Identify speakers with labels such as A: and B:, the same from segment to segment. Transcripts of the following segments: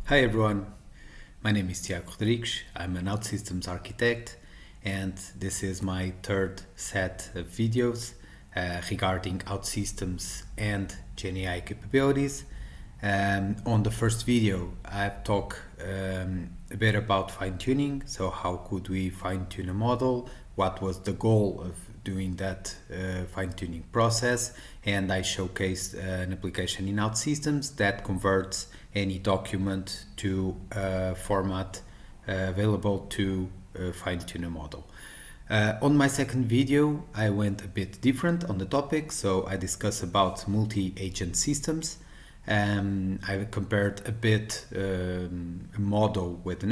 A: Hi everyone, my name is Tiago Rodrigues. I'm an OutSystems architect, and this is my third set of videos regarding OutSystems and GenAI capabilities. On the first video, I've talked a bit about fine-tuning. So how could we fine-tune a model? What was the goal of doing that fine-tuning process? And I showcased an application in OutSystems that converts any document to a format available to fine-tune a model. On my second video, I went a bit different on the topic, so I discussed about multi-agent systems. I compared a bit a model with an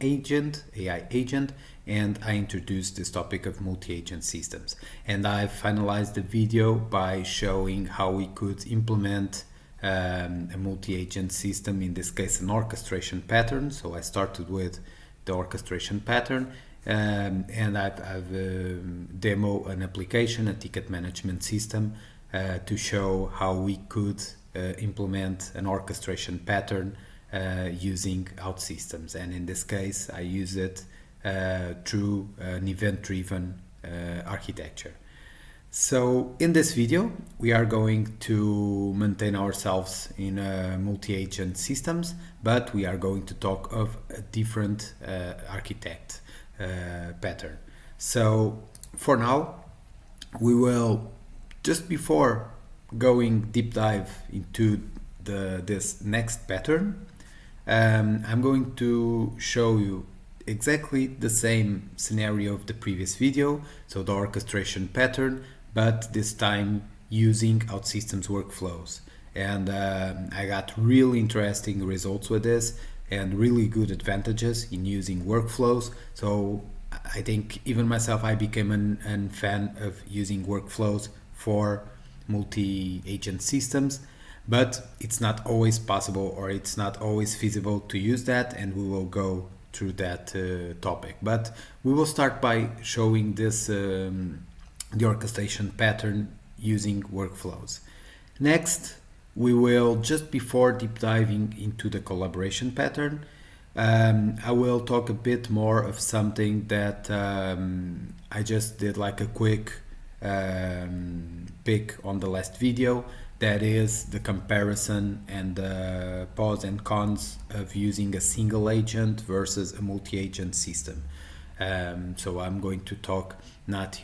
A: agent, AI agent, and I introduced this topic of multi-agent systems. And I finalized the video by showing how we could implement a multi-agent system, in this case an orchestration pattern. So I started with the orchestration pattern, and I've demoed an application, a ticket management system, to show how we could implement an orchestration pattern using OutSystems. And in this case, I use it through an event-driven architecture. So in this video, we are going to maintain ourselves in multi-agent systems, but we are going to talk of a different architect pattern. So for now, we will, just before going deep dive into this next pattern, I'm going to show you exactly the same scenario of the previous video, so the orchestration pattern, but this time using OutSystems workflows. And I got really interesting results with this and really good advantages in using workflows. So I think even myself, I became a fan of using workflows for multi-agent systems, but it's not always possible or it's not always feasible to use that, and we will go through that topic. But we will start by showing this the orchestration pattern using workflows. Next, we will, just before deep diving into the collaboration pattern, I will talk a bit more of something that I just did like a quick pick on the last video, that is the comparison and the pros and cons of using a single agent versus a multi-agent system. So I'm going to talk not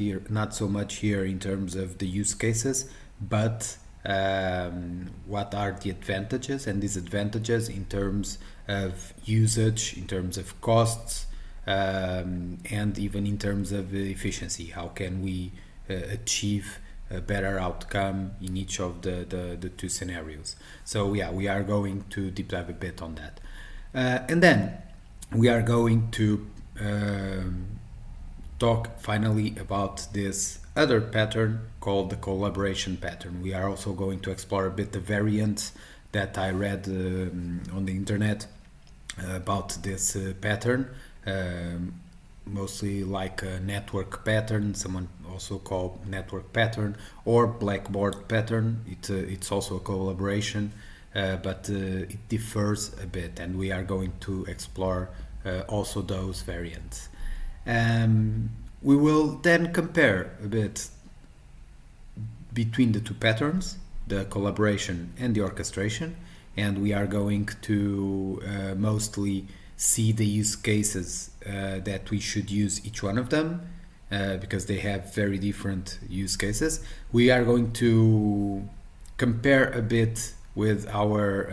A: so much here in terms of the use cases, but what are the advantages and disadvantages in terms of usage, in terms of costs, and even in terms of efficiency. How can we achieve a better outcome in each of the two scenarios? So yeah, we are going to deep dive a bit on that. And then we are going to talk finally about this other pattern called the collaboration pattern. We are also going to explore a bit the variants that I read on the internet about this pattern, mostly like a network pattern, someone also called network pattern, or blackboard pattern. It's also a collaboration, but it differs a bit, and we are going to explore also those variants. We will then compare a bit between the two patterns, the collaboration and the orchestration, and we are going to mostly see the use cases that we should use each one of them, because they have very different use cases. We are going to compare a bit with our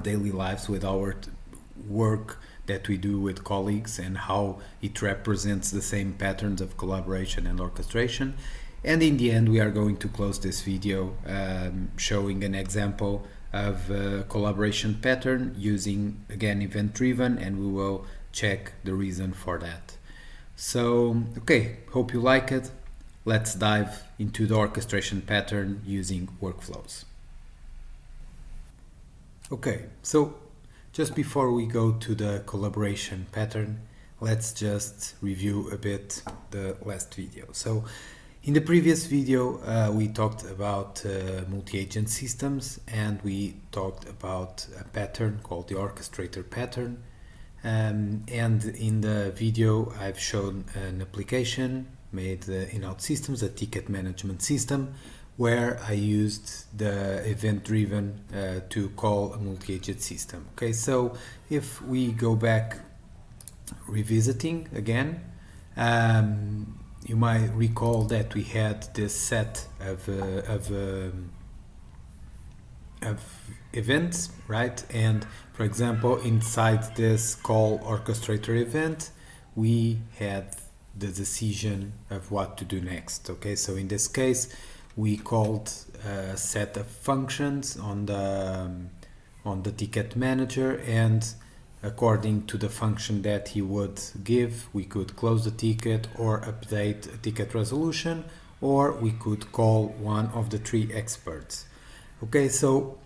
A: daily lives, with our work that we do with colleagues, and how it represents the same patterns of collaboration and orchestration. And in the end, we are going to close this video showing an example of a collaboration pattern using, again, event-driven, and we will check the reason for that. So, okay, hope you like it. Let's dive into the orchestration pattern using workflows. Okay, so just before we go to the collaboration pattern, let's just review a bit the last video. So In the previous video, we talked about multi-agent systems, and we talked about a pattern called the Orchestration Pattern. And in the video, I've shown an application made in OutSystems, a ticket management system, where I used the event-driven to call a multi-agent system. Okay, so if we go back, revisiting again, you might recall that we had this set of events, right? And for example, inside this call orchestrator event, we had the decision of what to do next. Okay, so in this case, we called a set of functions on the ticket manager, and according to the function that he would give, we could close the ticket or update a ticket resolution, or we could call one of the three experts. Okay, so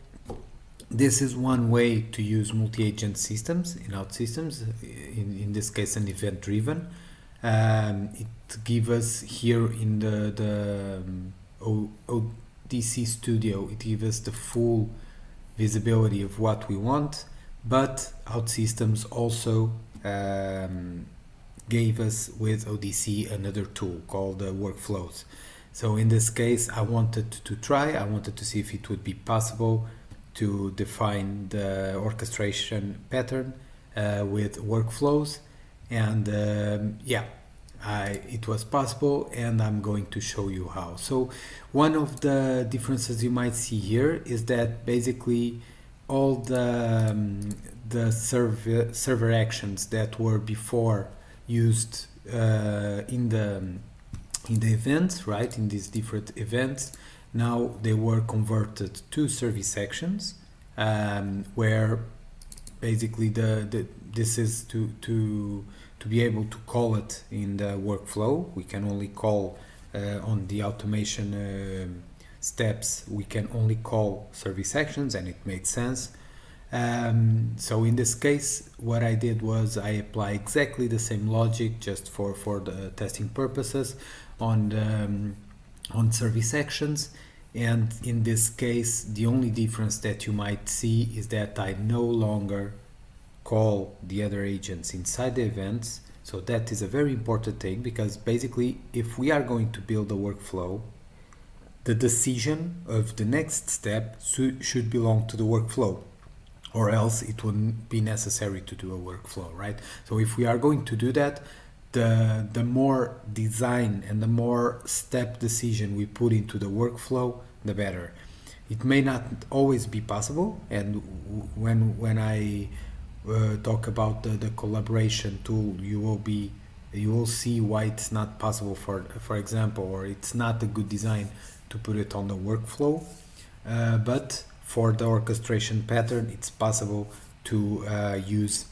A: this is one way to use multi-agent systems in OutSystems, in this case an event-driven. It gives us here in the ODC Studio, it gives us the full visibility of what we want. But OutSystems also gave us with ODC another tool called Workflows. So in this case, I wanted to see if it would be possible to define the orchestration pattern with workflows, and it was possible, and I'm going to show you how. So one of the differences you might see here is that basically all the server actions that were before used in the events, right, in these different events, now they were converted to service actions, where basically this is to be able to call it in the workflow. We can only call on the automation steps, we can only call service actions, and it made sense. So in this case, what I did was I apply exactly the same logic, just for the testing purposes, on service actions. And in this case, the only difference that you might see is that I no longer call the other agents inside the events. So that is a very important thing, because basically if we are going to build a workflow, the decision of the next step should belong to the workflow, or else it wouldn't be necessary to do a workflow, right? So if we are going to do that, the more design and the more step decision we put into the workflow, the better. It may not always be possible, and when I talk about the collaboration tool, you will see why it's not possible, for example, or it's not a good design to put it on the workflow, but for the orchestration pattern, it's possible to use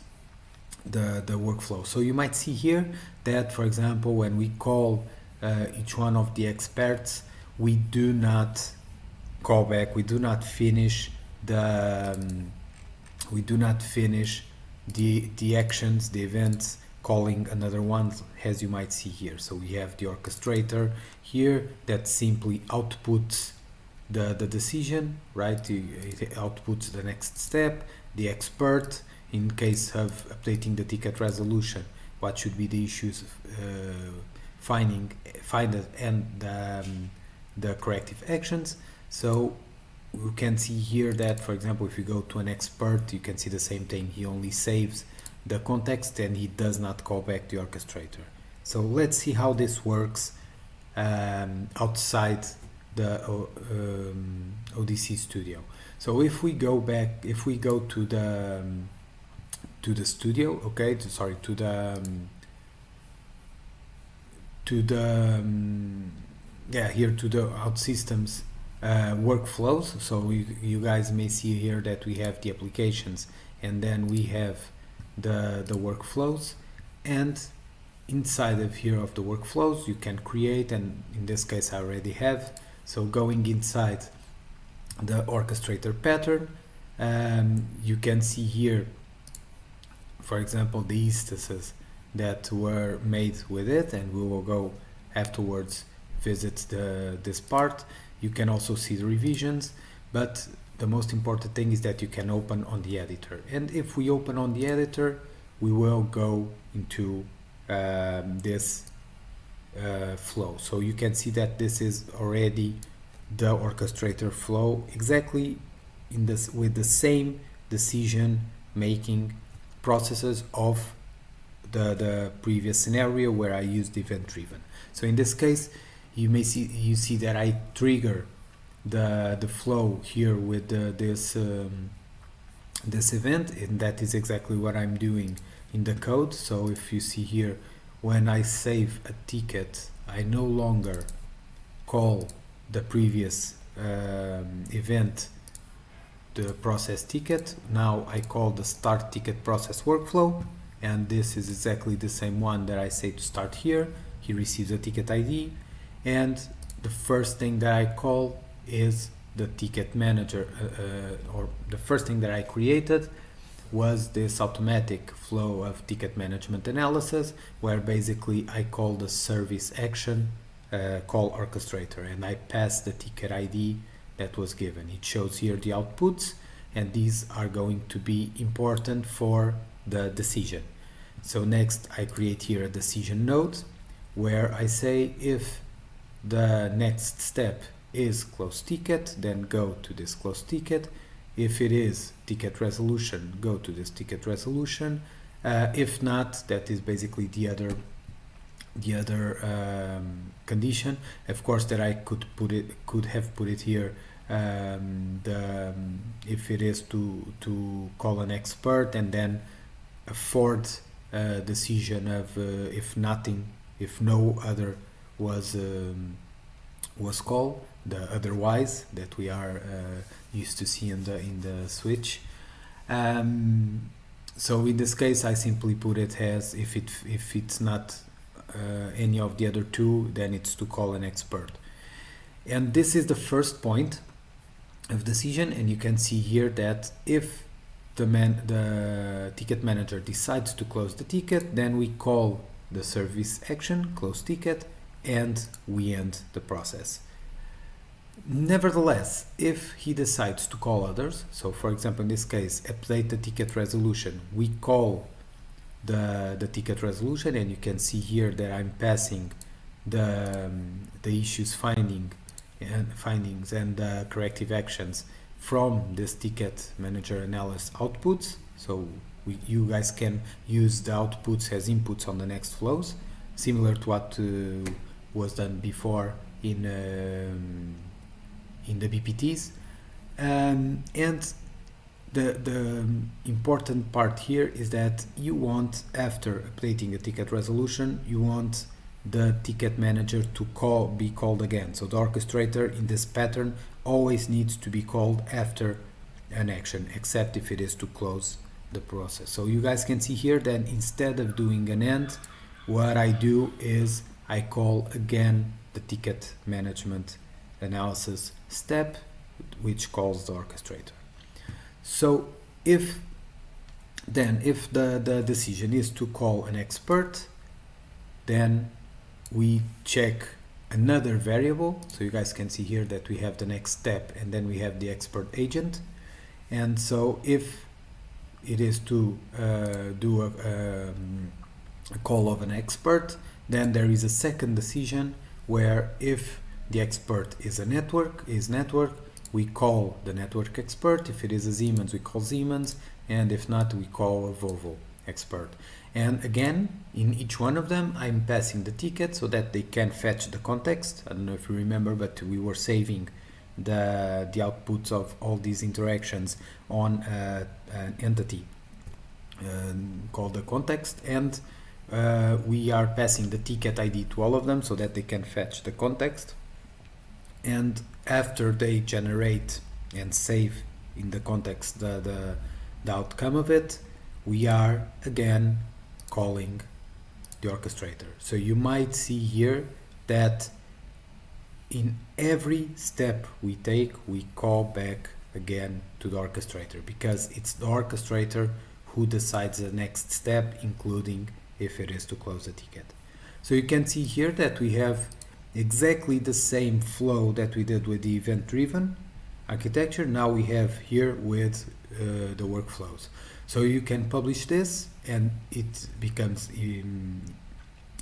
A: the workflow. So you might see here that, for example, when we call each one of the experts, we do not call back, we do not finish the actions, the events, calling another one, as you might see here. So we have the orchestrator here that simply outputs the decision, right? It outputs the next step. The expert, in case of updating the ticket resolution, what should be the issues, find it, and the corrective actions. So you can see here that, for example, if you go to an expert, you can see the same thing. He only saves the context and he does not call back the orchestrator. So let's see how this works outside the ODC Studio. So if we go to the studio, okay, to the OutSystems workflows. So you guys may see here that we have the applications, and then we have the workflows, and inside of here of the workflows you can create, and in this case I already have. So going inside the orchestrator pattern, you can see here, for example, the instances that were made with it, and we will go afterwards visit this part. You can also see the revisions, but the most important thing is that you can open on the editor. And if we open on the editor, we will go into this flow. So you can see that this is already the orchestrator flow, exactly in this with the same decision making processes of the previous scenario where I used event driven. So in this case, you see that I trigger the flow here with this event, and that is exactly what I'm doing in the code. So if you see here, when I save a ticket, I no longer call the previous event the process ticket. Now I call the start ticket process workflow, and this is exactly the same one that I say to start here. He receives a ticket ID, and the first thing that I call is the ticket manager, or the first thing that I created was this automatic flow of ticket management analysis, where basically I call the service action call orchestrator, and I pass the ticket ID that was given. It shows here the outputs, and these are going to be important for the decision. So next I create here a decision node where I say if the next step is close ticket, then go to this close ticket. If it is ticket resolution, go to this ticket resolution. If not, that is basically the other condition. Of course, that I could have put it here. If it is to call an expert, and then a fourth decision of if no other was called, the otherwise that we are used to see in the switch. So in this case, I simply put it as if it's not any of the other two, then it's to call an expert. And this is the first point of decision, and you can see here that if the ticket manager decides to close the ticket, then we call the service action close ticket and we end the process. Nevertheless, if he decides to call others, so for example in this case update the ticket resolution, we call the ticket resolution, and you can see here that I'm passing the issues findings and the corrective actions from this ticket manager analysis outputs. So you guys can use the outputs as inputs on the next flows, similar to what was done before in the BPTs. And the important part here is that you want, after updating a ticket resolution, you want the ticket manager to be called again. So the orchestrator in this pattern always needs to be called after an action, except if it is to close the process. So you guys can see here that instead of doing an end, what I do is I call again the ticket management analysis step, which calls the orchestrator. So if the decision is to call an expert, then we check another variable. So you guys can see here that we have the next step, and then we have the expert agent. And so if it is to do a call of an expert, then there is a second decision where if the expert is network, we call the network expert. If it is a Siemens, we call Siemens, and if not, we call a Volvo expert. And again, in each one of them, I'm passing the ticket so that they can fetch the context. I don't know if you remember, but we were saving the outputs of all these interactions on an entity called the context, and we are passing the ticket ID to all of them so that they can fetch the context. And after they generate and save in the context the outcome of it, we are again calling the orchestrator. So you might see here that in every step we take, we call back again to the orchestrator, because it's the orchestrator who decides the next step, including if it is to close the ticket. So you can see here that we have exactly the same flow that we did with the event-driven architecture. Now we have here with the workflows. So you can publish this and it becomes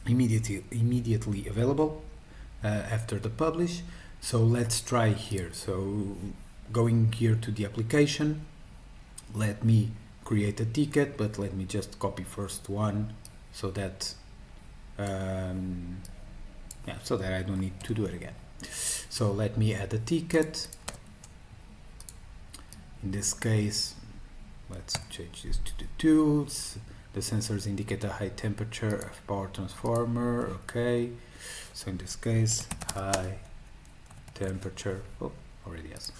A: immediately available after the publish. So let's try here. So going here to the application, let me create a ticket, but let me just copy first one so that so that I don't need to do it again. So let me add a ticket. In this case, let's change this to the tools. The sensors indicate a high temperature of power transformer. Okay. So in this case, high temperature. Oh, already yes.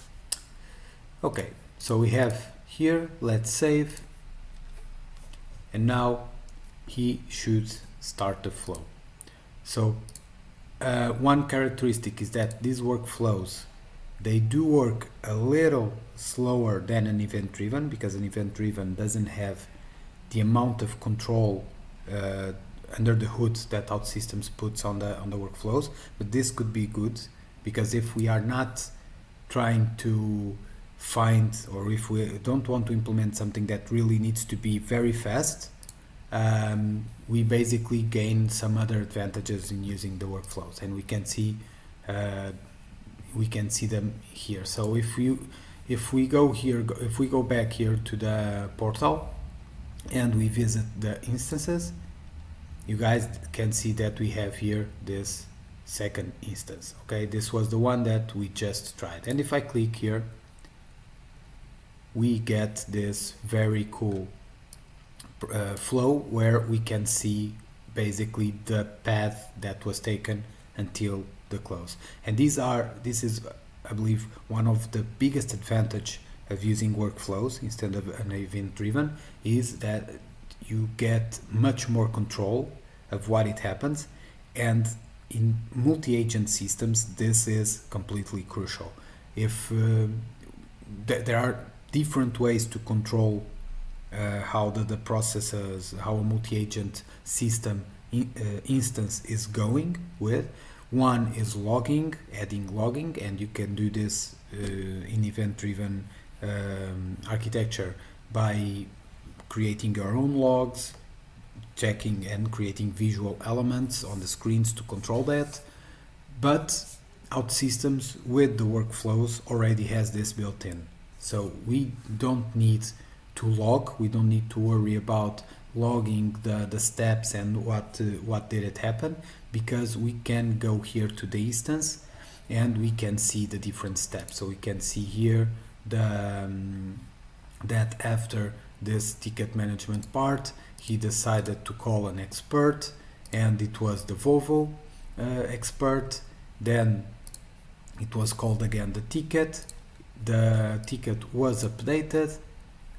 A: Okay. So we have here. Let's save. And now he should start the flow. So one characteristic is that these workflows, they do work a little slower than an event-driven, because an event-driven doesn't have the amount of control under the hood that OutSystems puts on the workflows. But this could be good, because if we are not trying to find, or if we don't want to implement something that really needs to be very fast, we basically gain some other advantages in using the workflows, and we can see them here. So if we go back here to the portal and we visit the instances, you guys can see that we have here this second instance. Okay, this was the one that we just tried, and if I click here, we get this very cool flow where we can see basically the path that was taken until the close. And this is, I believe, one of the biggest advantage of using workflows instead of an event driven, is that you get much more control of what it happens. And in multi-agent systems, this is completely crucial. If there are different ways to control how the processes, how a multi-agent system instance is going with. One is logging, adding logging, and you can do this in event-driven architecture by creating your own logs, checking and creating visual elements on the screens to control that. But OutSystems with the workflows already has this built in. So we don't need to log, we don't need to worry about logging the steps and what did it happen, because we can go here to the instance and we can see the different steps. So we can see here that after this ticket management part, he decided to call an expert, and it was the Volvo expert. Then it was called again the ticket. The ticket was updated.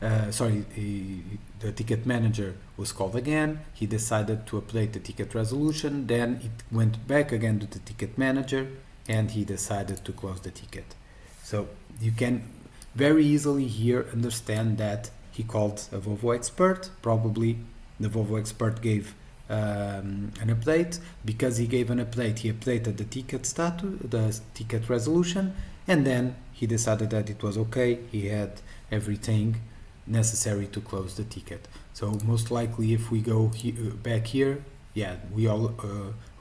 A: The ticket manager was called again. He decided to update the ticket resolution. Then it went back again to the ticket manager, and he decided to close the ticket. So you can very easily here understand that he called a Volvo expert. Probably the Volvo expert gave an update. Because he gave an update, he updated the ticket status, the ticket resolution, and then he decided that it was okay. He had everything necessary to close the ticket. So most likely, if we go back here, yeah, we all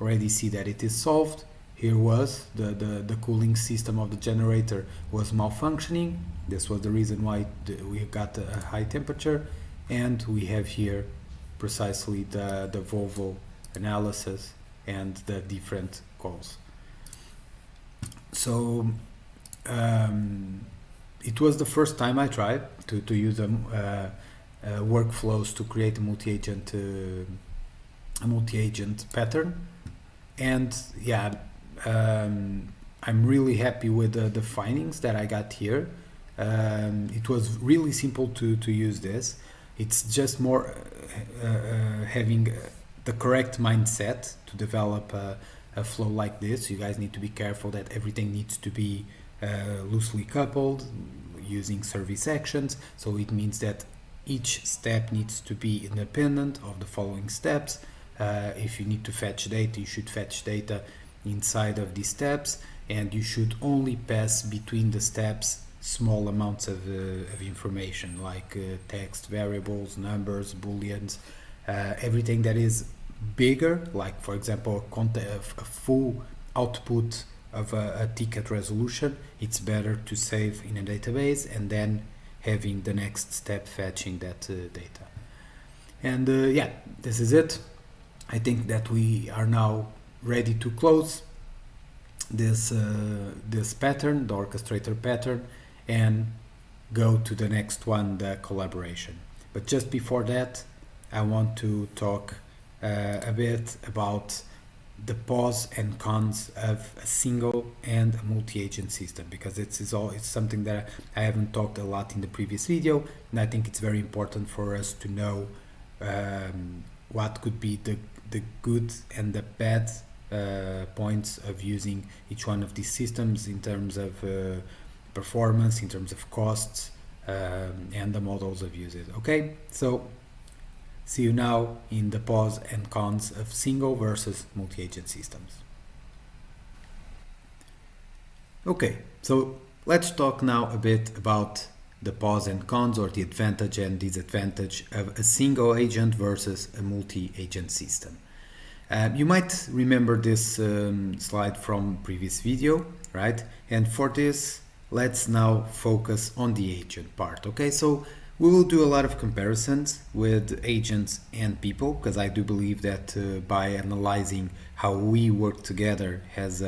A: already see that it is solved. Here was the cooling system of the generator was malfunctioning. This was the reason why we got a high temperature, and we have here precisely the Volvo analysis and the different calls. So it was the first time I tried to use workflows to create a multi-agent pattern, and yeah, I'm really happy with the findings that I got here. It was really simple to use this. It's just more having the correct mindset to develop a flow like this. You guys need to be careful that everything needs to be loosely coupled using service actions. So it means that each step needs to be independent of the following steps. If you need to fetch data, you should fetch data inside of these steps, and you should only pass between the steps small amounts of information like text, variables, numbers, booleans, everything that is bigger, like for example a full output of a ticket resolution. It's better to save in a database and then having the next step fetching that data. And yeah, this is it. I think that we are now ready to close this pattern, the orchestrator pattern, and go to the next one, the collaboration. But just before that, I want to talk a bit about the pros and cons of a single and a multi-agent system, because it's something that I haven't talked a lot in the previous video, and I think it's very important for us to know what could be the good and the bad points of using each one of these systems in terms of performance, in terms of costs, and the models of usage. Okay, so see you now in the pros and cons of single versus multi-agent systems. Okay, so let's talk now a bit about the pros and cons, or the advantage and disadvantage of a single agent versus a multi-agent system. You might remember this slide from previous video, right? And for this, let's now focus on the agent part. Okay, so we will do a lot of comparisons with agents and people, because I do believe that by analyzing how we work together as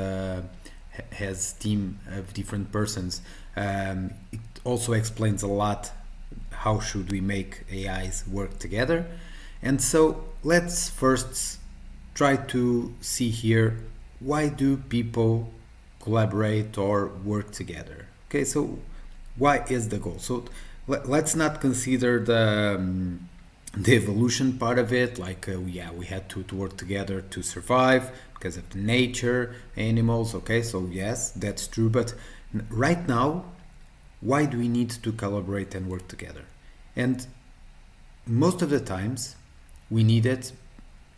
A: team of different persons, it also explains a lot how should we make AIs work together. And so let's first try to see here, why do people collaborate or work together? Okay, so why is the goal? So let's not consider the evolution part of it, like we had to work together to survive because of the nature, animals. Okay, so yes, that's true, but right now, why do we need to collaborate and work together? And most of the times we need it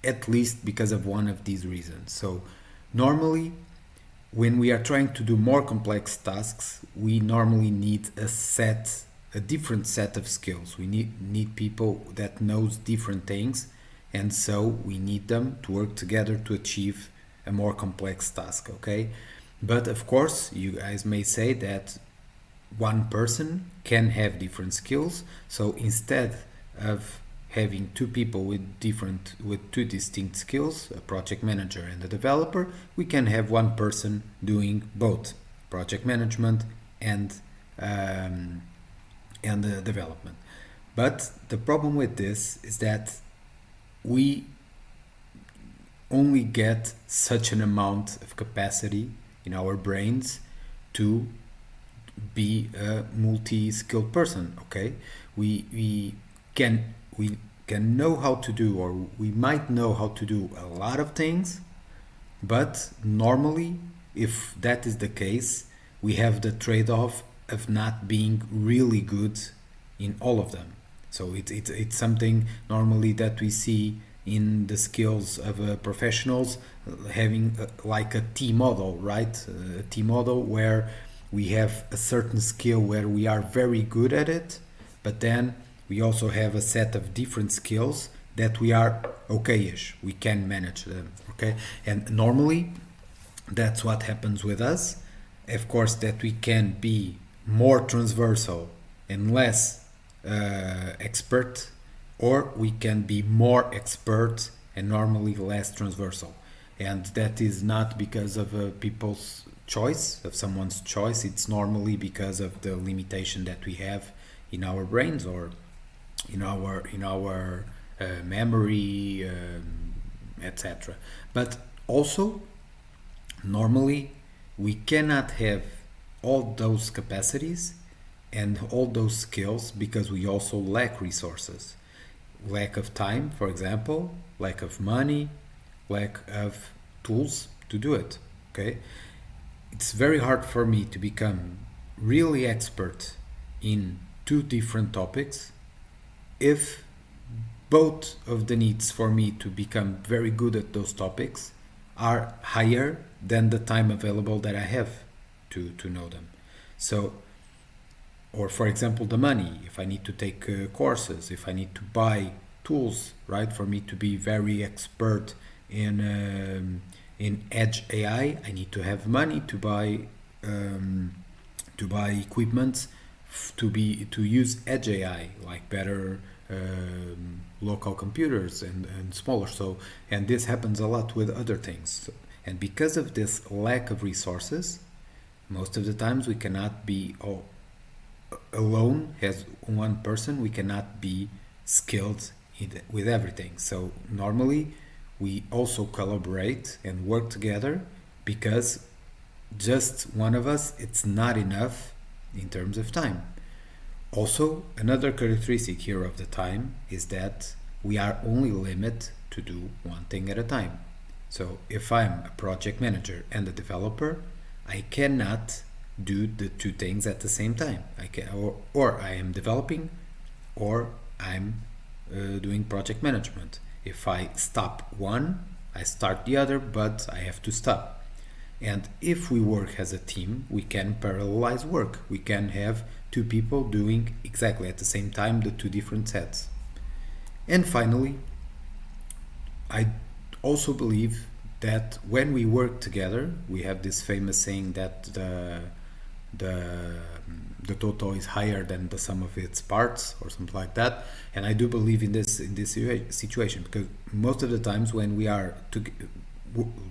A: at least because of one of these reasons. So normally, when we are trying to do more complex tasks, we normally need a different set of skills. We need people that knows different things, and so we need them to work together to achieve a more complex task. Okay, but of course, you guys may say that one person can have different skills. So instead of having two people with two distinct skills, a project manager and a developer, we can have one person doing both project management and development. But the problem with this is that we only get such an amount of capacity in our brains to be a multi-skilled person. Okay, we can know how to do, or we might know how to do a lot of things, but normally, if that is the case, we have the trade-off of not being really good in all of them. So it's something normally that we see in the skills of professionals, having like a T model, right? A T model where we have a certain skill where we are very good at it, but then we also have a set of different skills that we are okay-ish. We can manage them, okay? And normally, that's what happens with us. Of course, that we can be more transversal and less expert, or we can be more expert and normally less transversal. And that is not because of people's choice, of someone's choice. It's normally because of the limitation that we have in our brains, or in our memory, etc. But also, normally, we cannot have all those capacities and all those skills because we also lack resources. Lack of time, for example, lack of money, lack of tools to do it. Okay, it's very hard for me to become really expert in two different topics if both of the needs for me to become very good at those topics are higher than the time available that I have to know them. So, or for example, the money, if I need to take courses, if I need to buy tools, right, for me to be very expert in edge AI, I need to have money to buy equipment to use edge AI, like better local computers and smaller. So, and this happens a lot with other things. And because of this lack of resources, most of the times we cannot be alone as one person. We cannot be skilled with everything. So normally we also collaborate and work together, because just one of us, it's not enough in terms of time. Also, another characteristic here of the time is that we are only limited to do one thing at a time. So if I'm a project manager and a developer, I cannot do the two things at the same time. I can, or I am developing, or I'm doing project management. If I stop one, I start the other, but I have to stop. And if we work as a team, we can parallelize work. We can have two people doing exactly at the same time the two different sets. And finally, I also believe that when we work together, we have this famous saying that the total is higher than the sum of its parts, or something like that. And I do believe in this situation, because most of the times when we are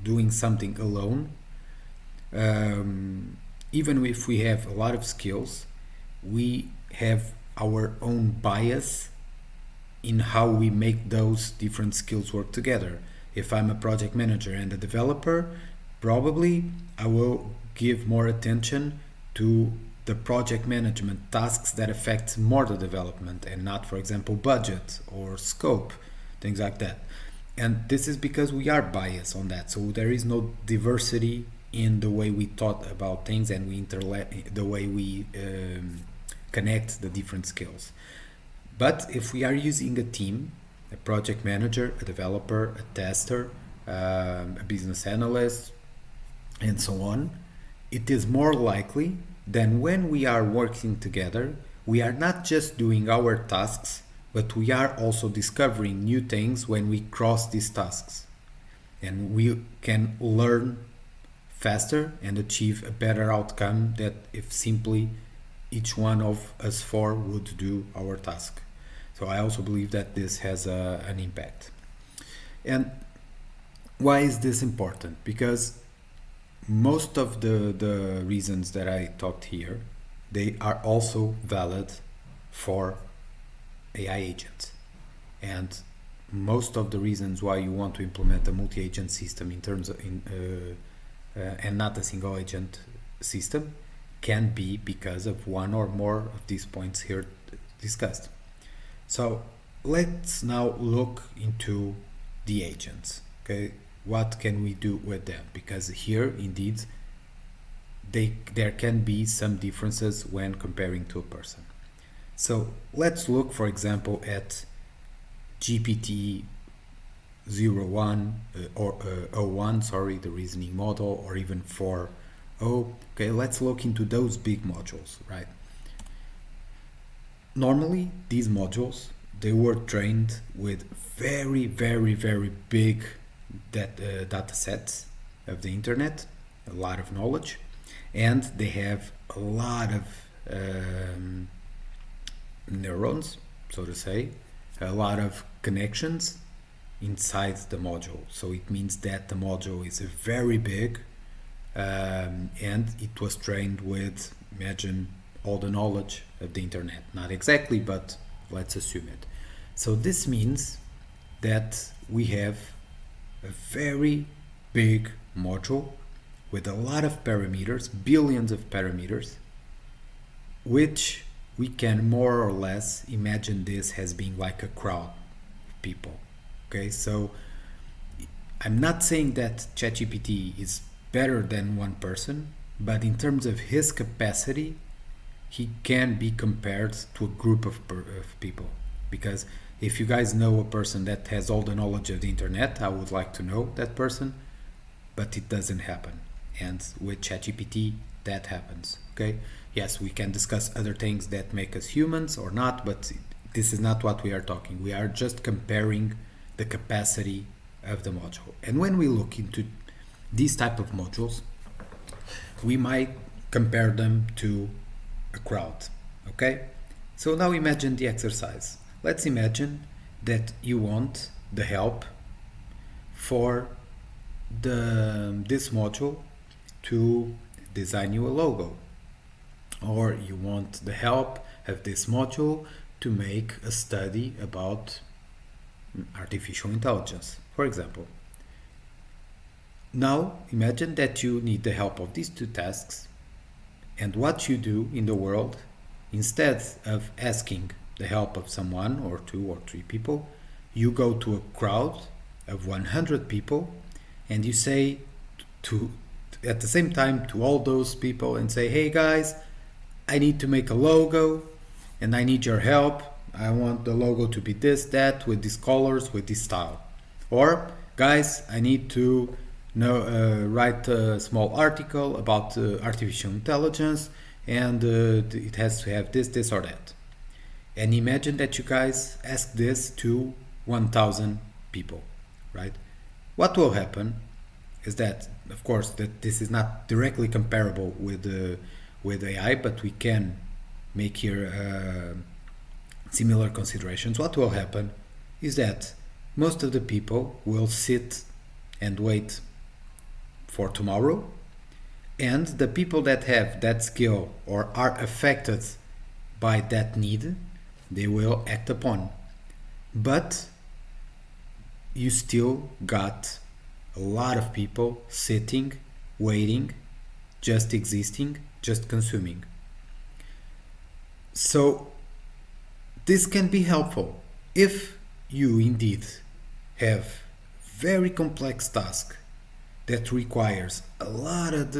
A: doing something alone, even if we have a lot of skills, we have our own bias in how we make those different skills work together. If I'm a project manager and a developer, probably I will give more attention to the project management tasks that affect more the development, and not, for example, budget or scope, things like that. And this is because we are biased on that. So there is no diversity in the way we thought about things, and the way we connect the different skills. But if we are using a team, a project manager, a developer, a tester, a business analyst, and so on, it is more likely than when we are working together, we are not just doing our tasks, but we are also discovering new things when we cross these tasks. And we can learn faster and achieve a better outcome than if simply each one of us four would do our task. So I also believe that this has an impact. And why is this important? Because most of the reasons that I talked here, they are also valid for AI agents. And most of the reasons why you want to implement a multi-agent system in terms of and not a single agent system can be because of one or more of these points here discussed. So let's now look into the agents. Okay, what can we do with them? Because here indeed there can be some differences when comparing to a person. So let's look, for example, at GPT 01 or 01, sorry, the reasoning model, or even 4.0. Okay, let's look into those big modules, right? Normally, these modules, they were trained with very, very, very big data sets of the internet, a lot of knowledge, and they have a lot of neurons, so to say, a lot of connections inside the module. So it means that the module is very big, and it was trained with, imagine, all the knowledge of the internet. Not exactly, but let's assume it. So this means that we have a very big module with a lot of parameters, billions of parameters, which we can more or less imagine this as being like a crowd of people. Okay, so I'm not saying that ChatGPT is better than one person, but in terms of his capacity, he can be compared to a group of people. Because if you guys know a person that has all the knowledge of the internet, I would like to know that person. but it doesn't happen. And with ChatGPT, that happens. Okay. Yes, we can discuss other things that make us humans or not, but this is not what we are talking. We are just comparing the capacity of the module. And when we look into these type of modules, we might compare them to a crowd. Okay. So now imagine the exercise. Let's imagine that you want the help for this module to design you a logo, or you want the help of this module to make a study about artificial intelligence, for example. Now imagine that you need the help of these two tasks, and what you do in the world, instead of asking the help of someone or 2 or 3 people, you go to a crowd of 100 people and you say to at the same time to all those people and say, hey guys, I need to make a logo and I need your help. I want the logo to be this, that, with these colors, with this style. Or guys, I need to write a small article about artificial intelligence, and it has to have this or that. And imagine that you guys ask this to 1,000 people, right? What will happen is that, of course, that this is not directly comparable with AI, but we can make here similar considerations. What will happen is that most of the people will sit and wait for tomorrow, and the people that have that skill or are affected by that need, they will act upon. But you still got a lot of people sitting, waiting, just existing, just consuming. So this can be helpful if you indeed have very complex task that requires a lot of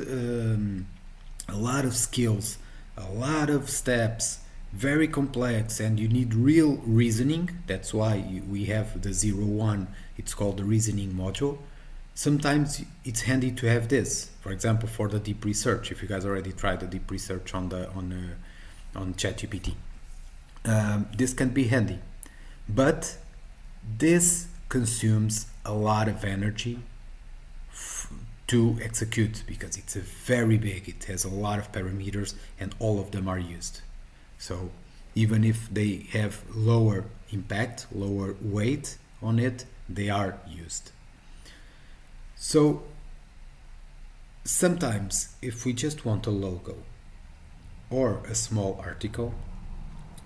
A: skills, a lot of steps, very complex, and you need real reasoning. That's why we have the 0-1. It's called the reasoning module. Sometimes it's handy to have this, for example, for the deep research. If you guys already tried the deep research on ChatGPT, this can be handy, but this consumes a lot of energy to execute, because it's very big. It has a lot of parameters and all of them are used. So even if they have lower impact, lower weight on it, they are used. So sometimes if we just want a logo or a small article,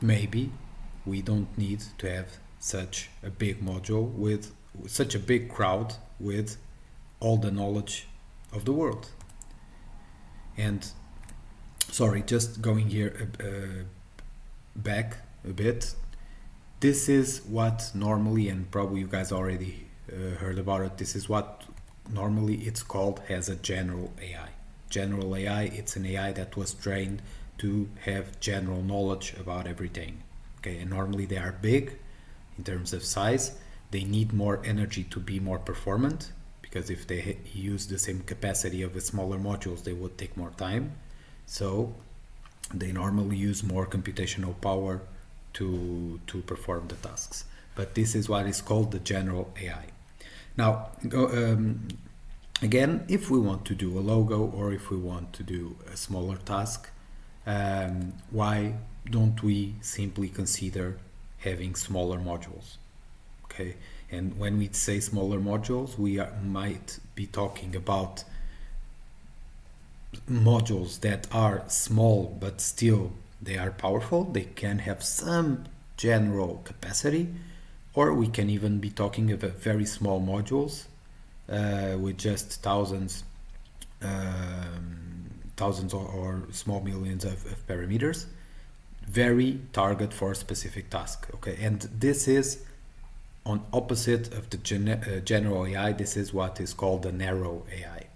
A: maybe we don't need to have such a big module with such a big crowd with all the knowledge of the world. And sorry, just going here back a bit, this is what normally, and probably you guys already heard about it, this is what normally it's called as a general AI. General AI, it's an AI that was trained to have general knowledge about everything. Okay, and normally they are big in terms of size. They need more energy to be more performant, because if they use the same capacity of the smaller modules, they would take more time. So they normally use more computational power to perform the tasks. But this is what is called the general AI. Now, again, if we want to do a logo or if we want to do a smaller task, why don't we simply consider having smaller modules? Okay, and when we say smaller modules, we might be talking about modules that are small but still they are powerful. They can have some general capacity, or we can even be talking about very small modules with just thousands or small millions of parameters, very target for a specific task. Okay, and this is on opposite of the general AI. This is what is called the narrow AI.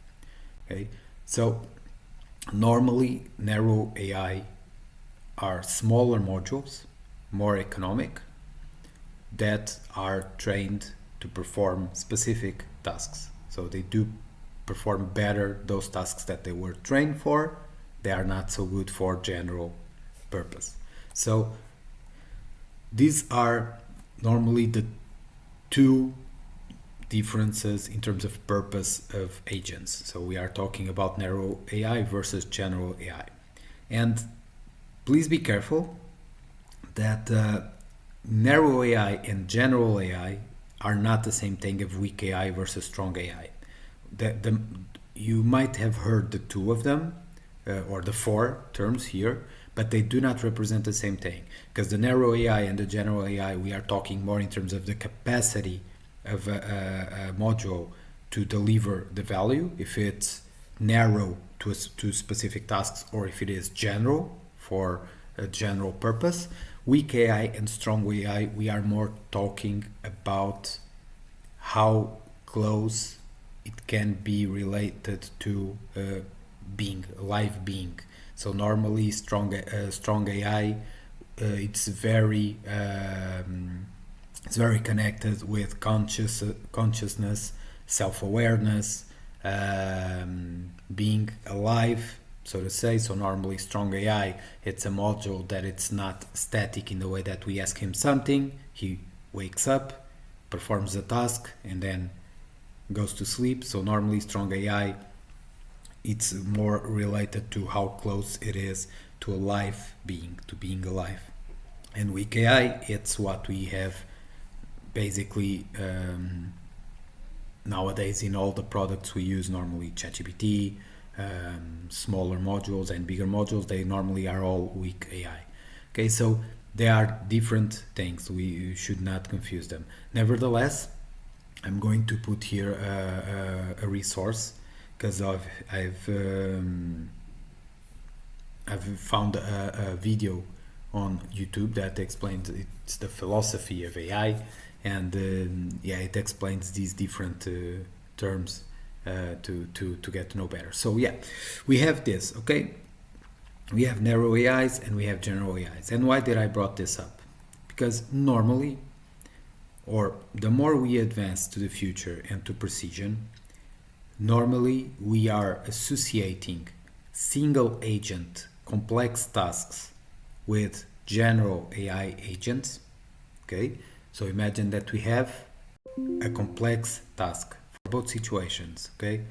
A: Okay, so normally narrow AI are smaller modules, more economic, that are trained to perform specific tasks. So they do perform better those tasks that they were trained for. They are not so good for general purpose. So these are normally the two differences in terms of purpose of agents. So we are talking about narrow AI versus general AI. And please be careful that narrow AI and general AI are not the same thing of weak AI versus strong AI. You might have heard the two of them, or the four terms here, but they do not represent the same thing. Because the narrow AI and the general AI, we are talking more in terms of the capacity of a module to deliver the value, if it's narrow to specific tasks, or if it is general for a general purpose. Weak AI and strong AI, we are more talking about how close it can be related to being, a live being. So normally strong AI, it's very connected with consciousness, self-awareness, being alive, so to say. So normally strong AI, it's a module that it's not static in the way that we ask him something, he wakes up, performs the task, and then goes to sleep. So normally strong AI, it's more related to how close it is to a live being, to being alive. And weak AI, it's what we have basically nowadays in all the products we use normally. ChatGPT, smaller modules and bigger modules, they normally are all weak AI. Okay, so they are different things. We should not confuse them. Nevertheless, I'm going to put here a resource, because I've found a video on YouTube that explains it's the philosophy of AI, and it explains these different terms to get to know better. So we have this, okay? We have narrow AIs and we have general AIs. And why did I brought this up? Because normally, or the more we advance to the future and to precision, normally we are associating single agent complex tasks with general AI agents. Okay, so imagine that we have a complex task for both situations. Okay,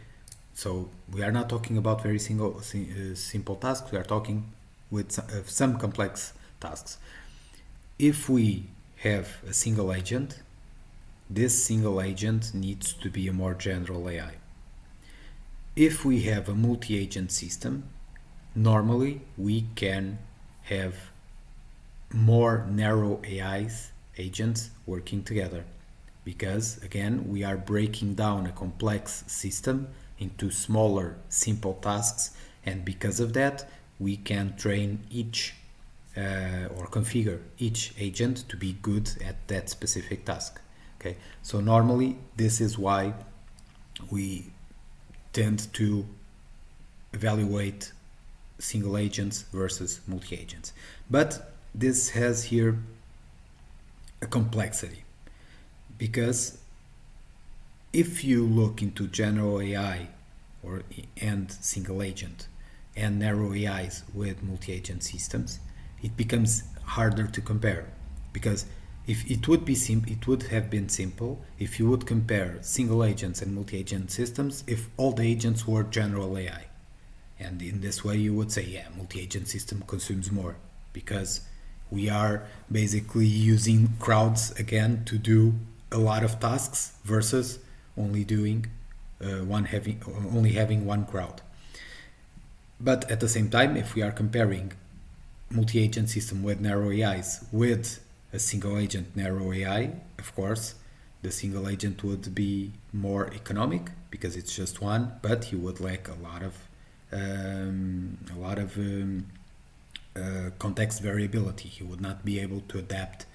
A: so we are not talking about very simple tasks. We are talking with some complex tasks. If we have a single agent, this single agent needs to be a more general AI. If we have a multi-agent system, normally we can have more narrow AIs, agents working together, because again we are breaking down a complex system into smaller simple tasks, and because of that we can train each or configure each agent to be good at that specific task. Okay, so normally this is why we tend to evaluate single agents versus multi-agents. But this has here a complexity, because if you look into general AI and single agent and narrow AIs with multi-agent systems, it becomes harder to compare, because if it would have been simple if you would compare single agents and multi-agent systems if all the agents were general AI. And in this way you would say, multi-agent system consumes more, because we are basically using crowds again to do a lot of tasks versus only doing only having one crowd. But at the same time, if we are comparing multi-agent system with narrow AIs with a single agent narrow AI, of course the single agent would be more economic because it's just one, but he would lack a lot of context variability. He would not be able to adapt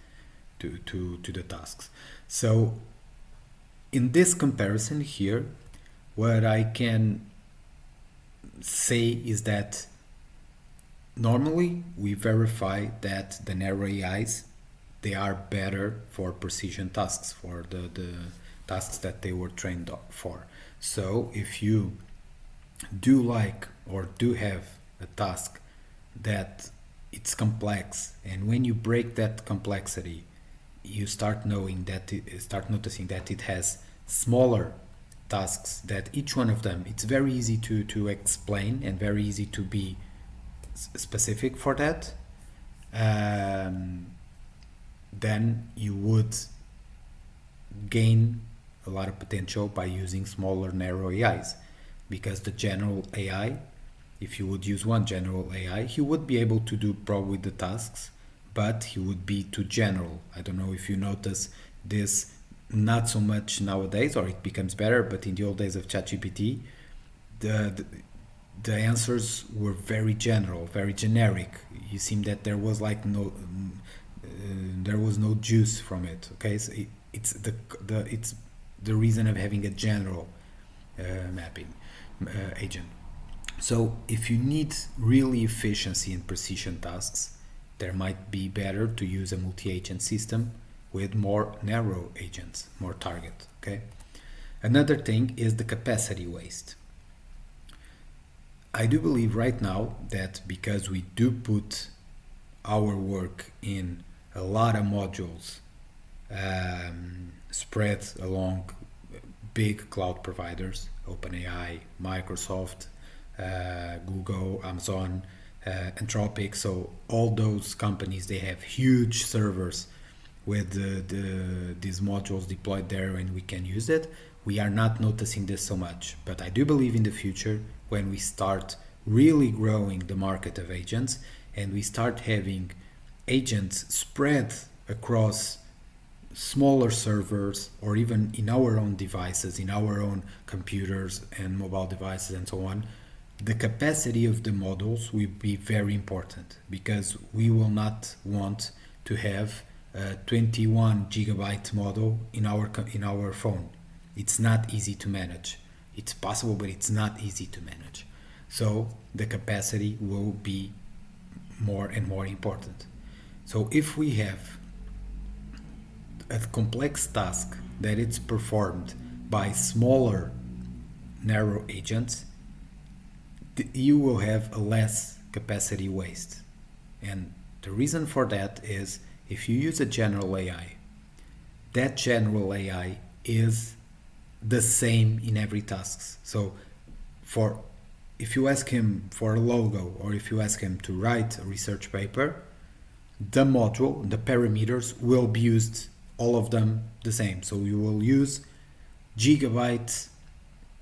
A: to the tasks. So in this comparison here, what I can say is that normally we verify that the narrow AIs, they are better for precision tasks, for the tasks that they were trained for. So if you do like or do have a task that it's complex, and when you break that complexity, you start noticing that it has smaller tasks, that each one of them, it's very easy to explain and very easy to be specific for that, then you would gain a lot of potential by using smaller narrow AIs. Because the general AI, if you would use one general AI, he would be able to do probably the tasks, but he would be too general. I don't know if you notice this, not so much nowadays, or it becomes better, but in the old days of ChatGPT, the answers were very general, very generic. You seem that there was like there was no juice from it. Okay, so it's the reason of having a general mapping agent. So if you need really efficiency and precision tasks, there might be better to use a multi-agent system with more narrow agents, more target. Okay. Another thing is the capacity waste. I do believe right now that because we do put our work in a lot of modules spread along big cloud providers, OpenAI, Microsoft, Google, Amazon, Anthropic. So all those companies, they have huge servers with these modules deployed there, and we can use it. We are not noticing this so much, but I do believe in the future, when we start really growing the market of agents and we start having agents spread across smaller servers, or even in our own devices, in our own computers and mobile devices and so on, the capacity of the models will be very important, because we will not want to have a 21 gigabyte model in our phone. It's not easy to manage. It's possible, but it's not easy to manage. So the capacity will be more and more important. So if we have a complex task that it's performed by smaller narrow agents, you will have a less capacity waste. And the reason for that is, if you use a general AI, that general AI is the same in every task. So if you ask him for a logo, or if you ask him to write a research paper, the module, the parameters will be used, all of them the same. So you will use gigabytes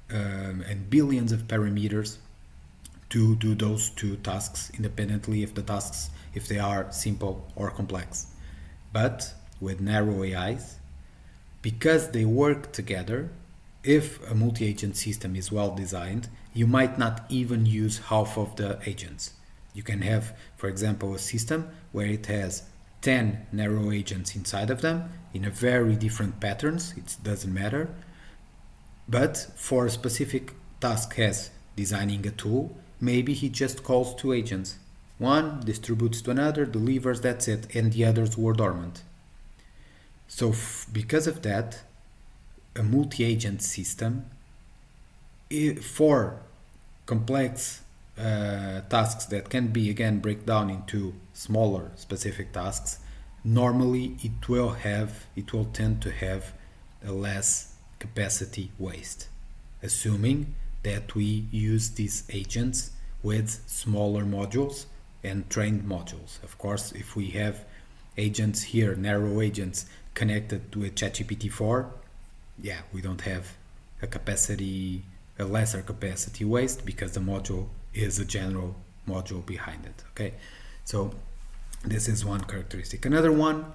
A: and billions of parameters to do those two tasks independently, if they are simple or complex. But with narrow AIs, because they work together, if a multi-agent system is well designed, you might not even use half of the agents. You can have, for example, a system where it has 10 narrow agents inside of them in a very different patterns. It doesn't matter. But for a specific task, as designing a tool, maybe he just calls 2 agents. One distributes to another, delivers, that's it, and the others were dormant. So because of that, a multi-agent system for complex tasks that can be, again, break down into smaller specific tasks, normally it will tend to have a less capacity waste, assuming that we use these agents with smaller modules and trained modules. Of course, if we have agents here, narrow agents connected to a ChatGPT-4, we don't have a lesser capacity waste, because the module is a general module behind it. Okay, so this is one characteristic. Another one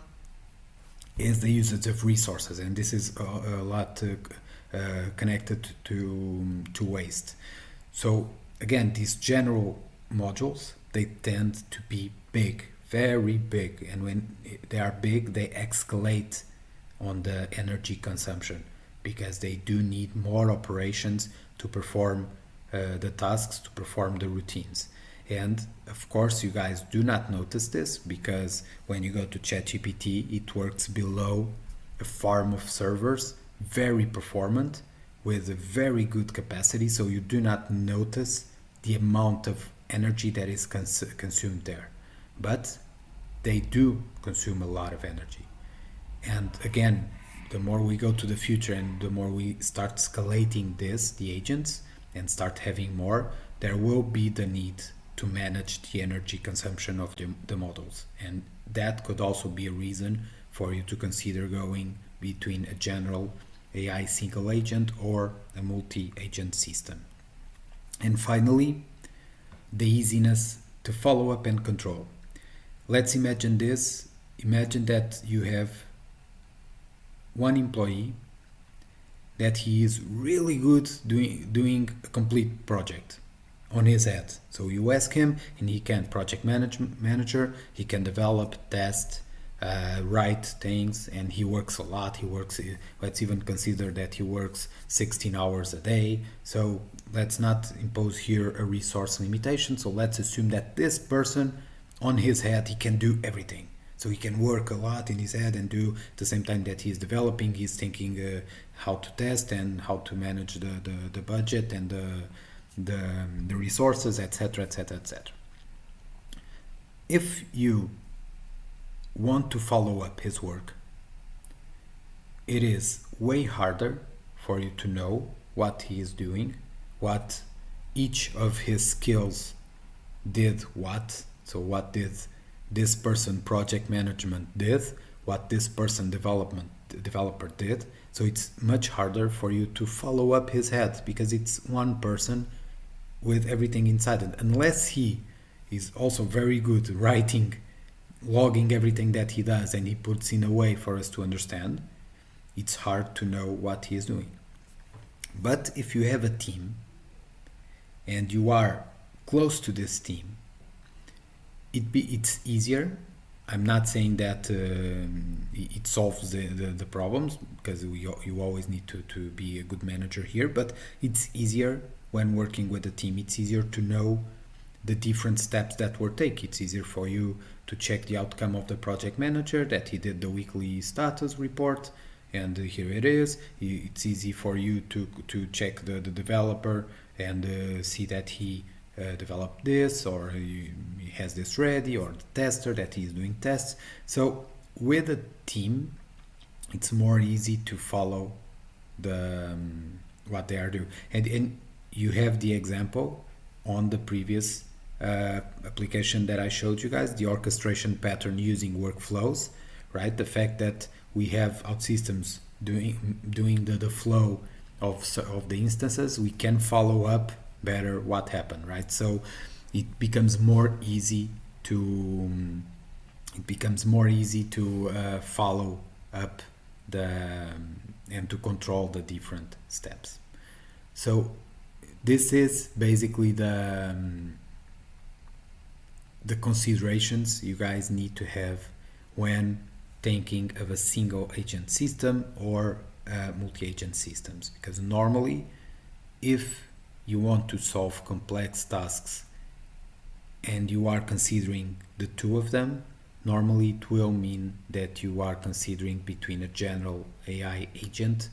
A: is the usage of resources, and this is a lot connected to waste. So again, these general modules, they tend to be big, very big, and when they are big, they escalate on the energy consumption, because they do need more operations to perform the tasks, to perform the routines. And of course, you guys do not notice this, because when you go to ChatGPT, it works below a farm of servers very performant with a very good capacity, so you do not notice the amount of energy that is consumed there. But they do consume a lot of energy. And again, the more we go to the future and the more we start escalating the agents, and start having more, there will be the need to manage the energy consumption of the models. And that could also be a reason for you to consider going between a general AI single agent or a multi-agent system. And finally, the easiness to follow up and control. Let's imagine this. Imagine that you have one employee that he is really good doing a complete project on his head. So you ask him, and he can project manager, he can develop, test, write things, and he works a lot. Let's even consider that he works 16 hours a day. So let's not impose here a resource limitation. So let's assume that this person on his head, he can do everything. So he can work a lot in his head and do at the same time that he's developing, he's thinking how to test and how to manage the budget and the resources, etc., etc., etc. If you want to follow up his work, it is way harder for you to know what he is doing, what each of his skills did what. So what did this person project management did, what this person developer did. So it's much harder for you to follow up his head because it's one person with everything inside it. Unless he is also very good writing, logging everything that he does, and he puts in a way for us to understand, it's hard to know what he is doing. But if you have a team and you are close to this team, it's easier. I'm not saying that it solves the problems, because you always need to be a good manager here, but it's easier when working with a team. It's easier to know the different steps that were taken. It's easier for you to check the outcome of the project manager, that he did the weekly status report, and here it is. It's easy for you to check the developer and see that he developed this, or he has this ready, or the tester that he is doing tests. So with a team, it's more easy to follow what they are doing. And you have the example on the previous application that I showed you guys, the orchestration pattern using workflows, right? The fact that we have OutSystems doing the flow of the instances, we can follow up better what happened, right? So it becomes more easy to follow up and to control the different steps. So this is basically the considerations you guys need to have when thinking of a single agent system or multi-agent systems, because normally if you want to solve complex tasks and you are considering the two of them, normally it will mean that you are considering between a general AI agent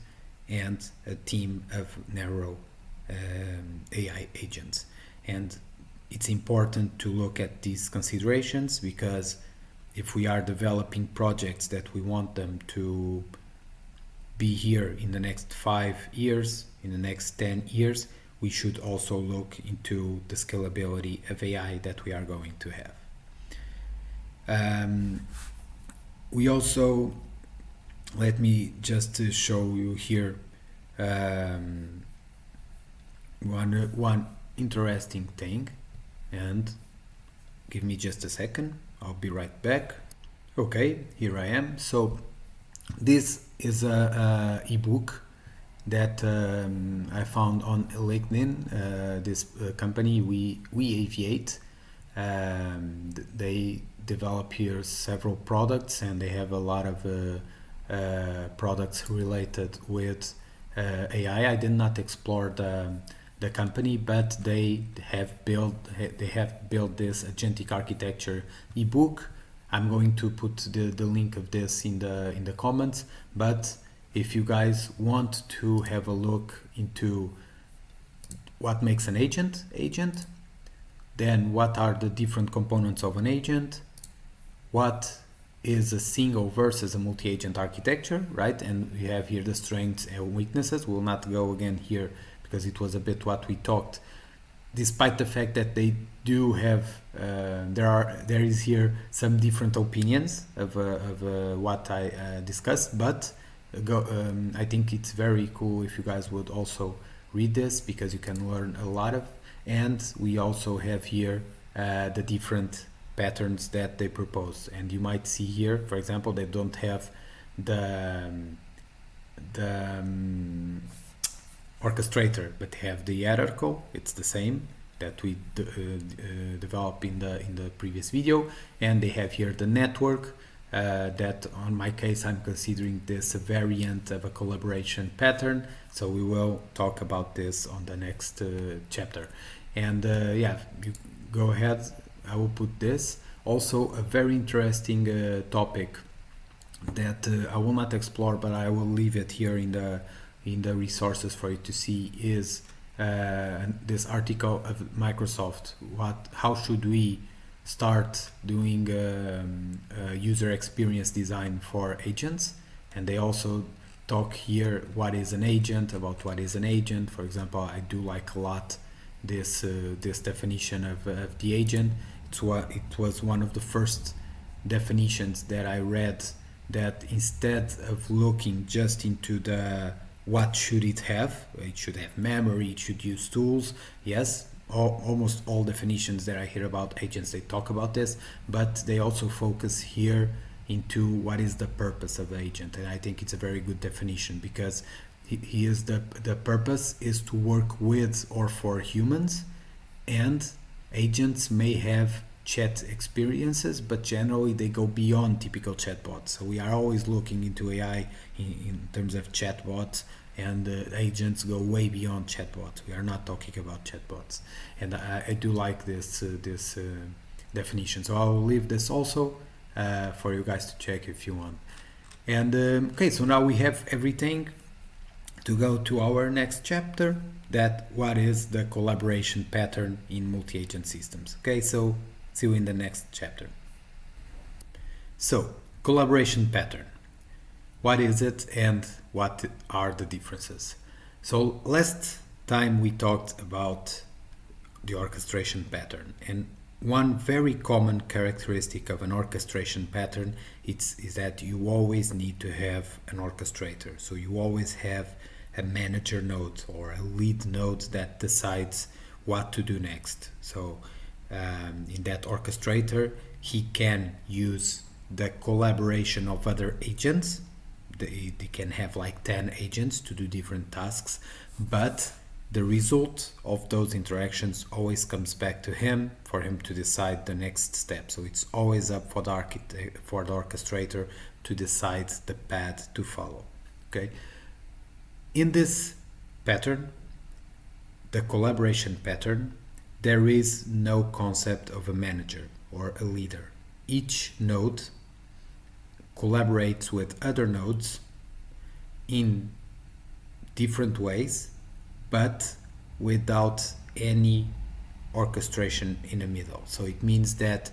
A: and a team of narrow AI agents. And it's important to look at these considerations, because if we are developing projects that we want them to be here in the next 5 years, in the next 10 years, we should also look into the scalability of AI that we are going to have. We also, let me just show you here one interesting thing, and give me just a second, I'll be right back. Okay, here I am. So this is a ebook that I found on LinkedIn. This company, we Aviate, they develop here several products, and they have a lot of products related with AI. I did not explore the company, but they have built this agentic architecture ebook. I'm going to put the link of this in the comments, but if you guys want to have a look into what makes an agent, then what are the different components of an agent, what is a single versus a multi-agent architecture, right? And we have here the strengths and weaknesses. We'll not go again here because it was a bit what we talked, despite the fact that they do have there is here some different opinions of what I discussed, but I think it's very cool if you guys would also read this, because you can learn a lot of. And we also have here the different patterns that they propose, and you might see here, for example, they don't have the orchestrator, but they have the hierarchical. It's the same that we developed in the previous video, and they have here the network. That on my case, I'm considering this a variant of a collaboration pattern, so we will talk about this on the next chapter. And yeah, you go ahead, I will put this. Also a very interesting topic that I will not explore, but I will leave it here in the resources for you to see, is this article of Microsoft. How should we start doing user experience design for agents? And they also talk here what is an agent, about what is an agent. For example, I do like a lot this definition of the agent. It was one of the first definitions that I read, that instead of looking just into the what should it have memory, it should use tools. Yes, almost all definitions that I hear about agents, they talk about this, but they also focus here into what is the purpose of the agent. And I think it's a very good definition, because he is the purpose is to work with or for humans, and agents may have chat experiences, but generally they go beyond typical chatbots. So we are always looking into AI in terms of chatbots, and agents go way beyond chatbots. We are not talking about chatbots, and I do like this definition. So I will leave this also for you guys to check if you want. And okay, so now we have everything to go to our next chapter, that what is the collaboration pattern in multi-agent systems. Okay, so see you in the next chapter. So, collaboration pattern. What is it and what are the differences? So last time we talked about the orchestration pattern, and one very common characteristic of an orchestration pattern is that you always need to have an orchestrator. So you always have a manager node or a lead node that decides what to do next. So in that orchestrator, he can use the collaboration of other agents. They can have like 10 agents to do different tasks, but the result of those interactions always comes back to him, for him to decide the next step. So it's always up for the orchestrator to decide the path to follow. Okay. In this pattern, the collaboration pattern, there is no concept of a manager or a leader. Each node collaborates with other nodes in different ways, but without any orchestration in the middle. So it means that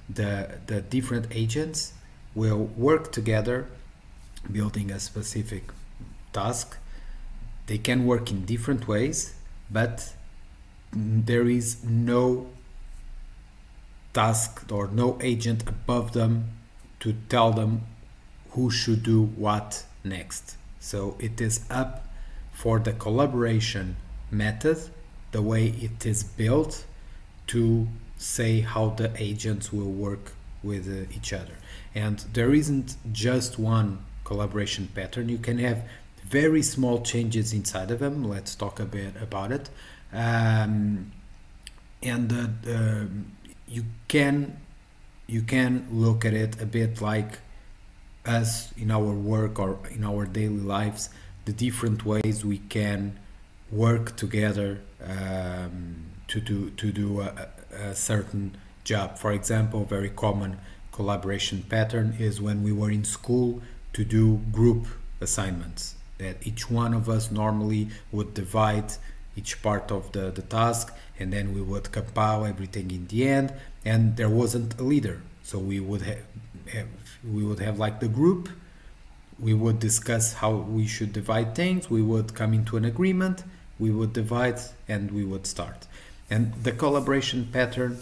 A: the different agents will work together building a specific task. They can work in different ways, but there is no task or no agent above them to tell them who should do what next. So it is up for the collaboration method, the way it is built, to say how the agents will work with each other. And there isn't just one collaboration pattern. You can have very small changes inside of them. Let's talk a bit about it. You can look at it a bit like us in our work or in our daily lives, the different ways we can work together to do a certain job. For example, very common collaboration pattern is when we were in school to do group assignments that each one of us normally would divide each part of the task, and then we would compile everything in the end, and there wasn't a leader. So we would have like the group, we would discuss how we should divide things, we would come into an agreement, we would divide, and we would start. And the collaboration pattern,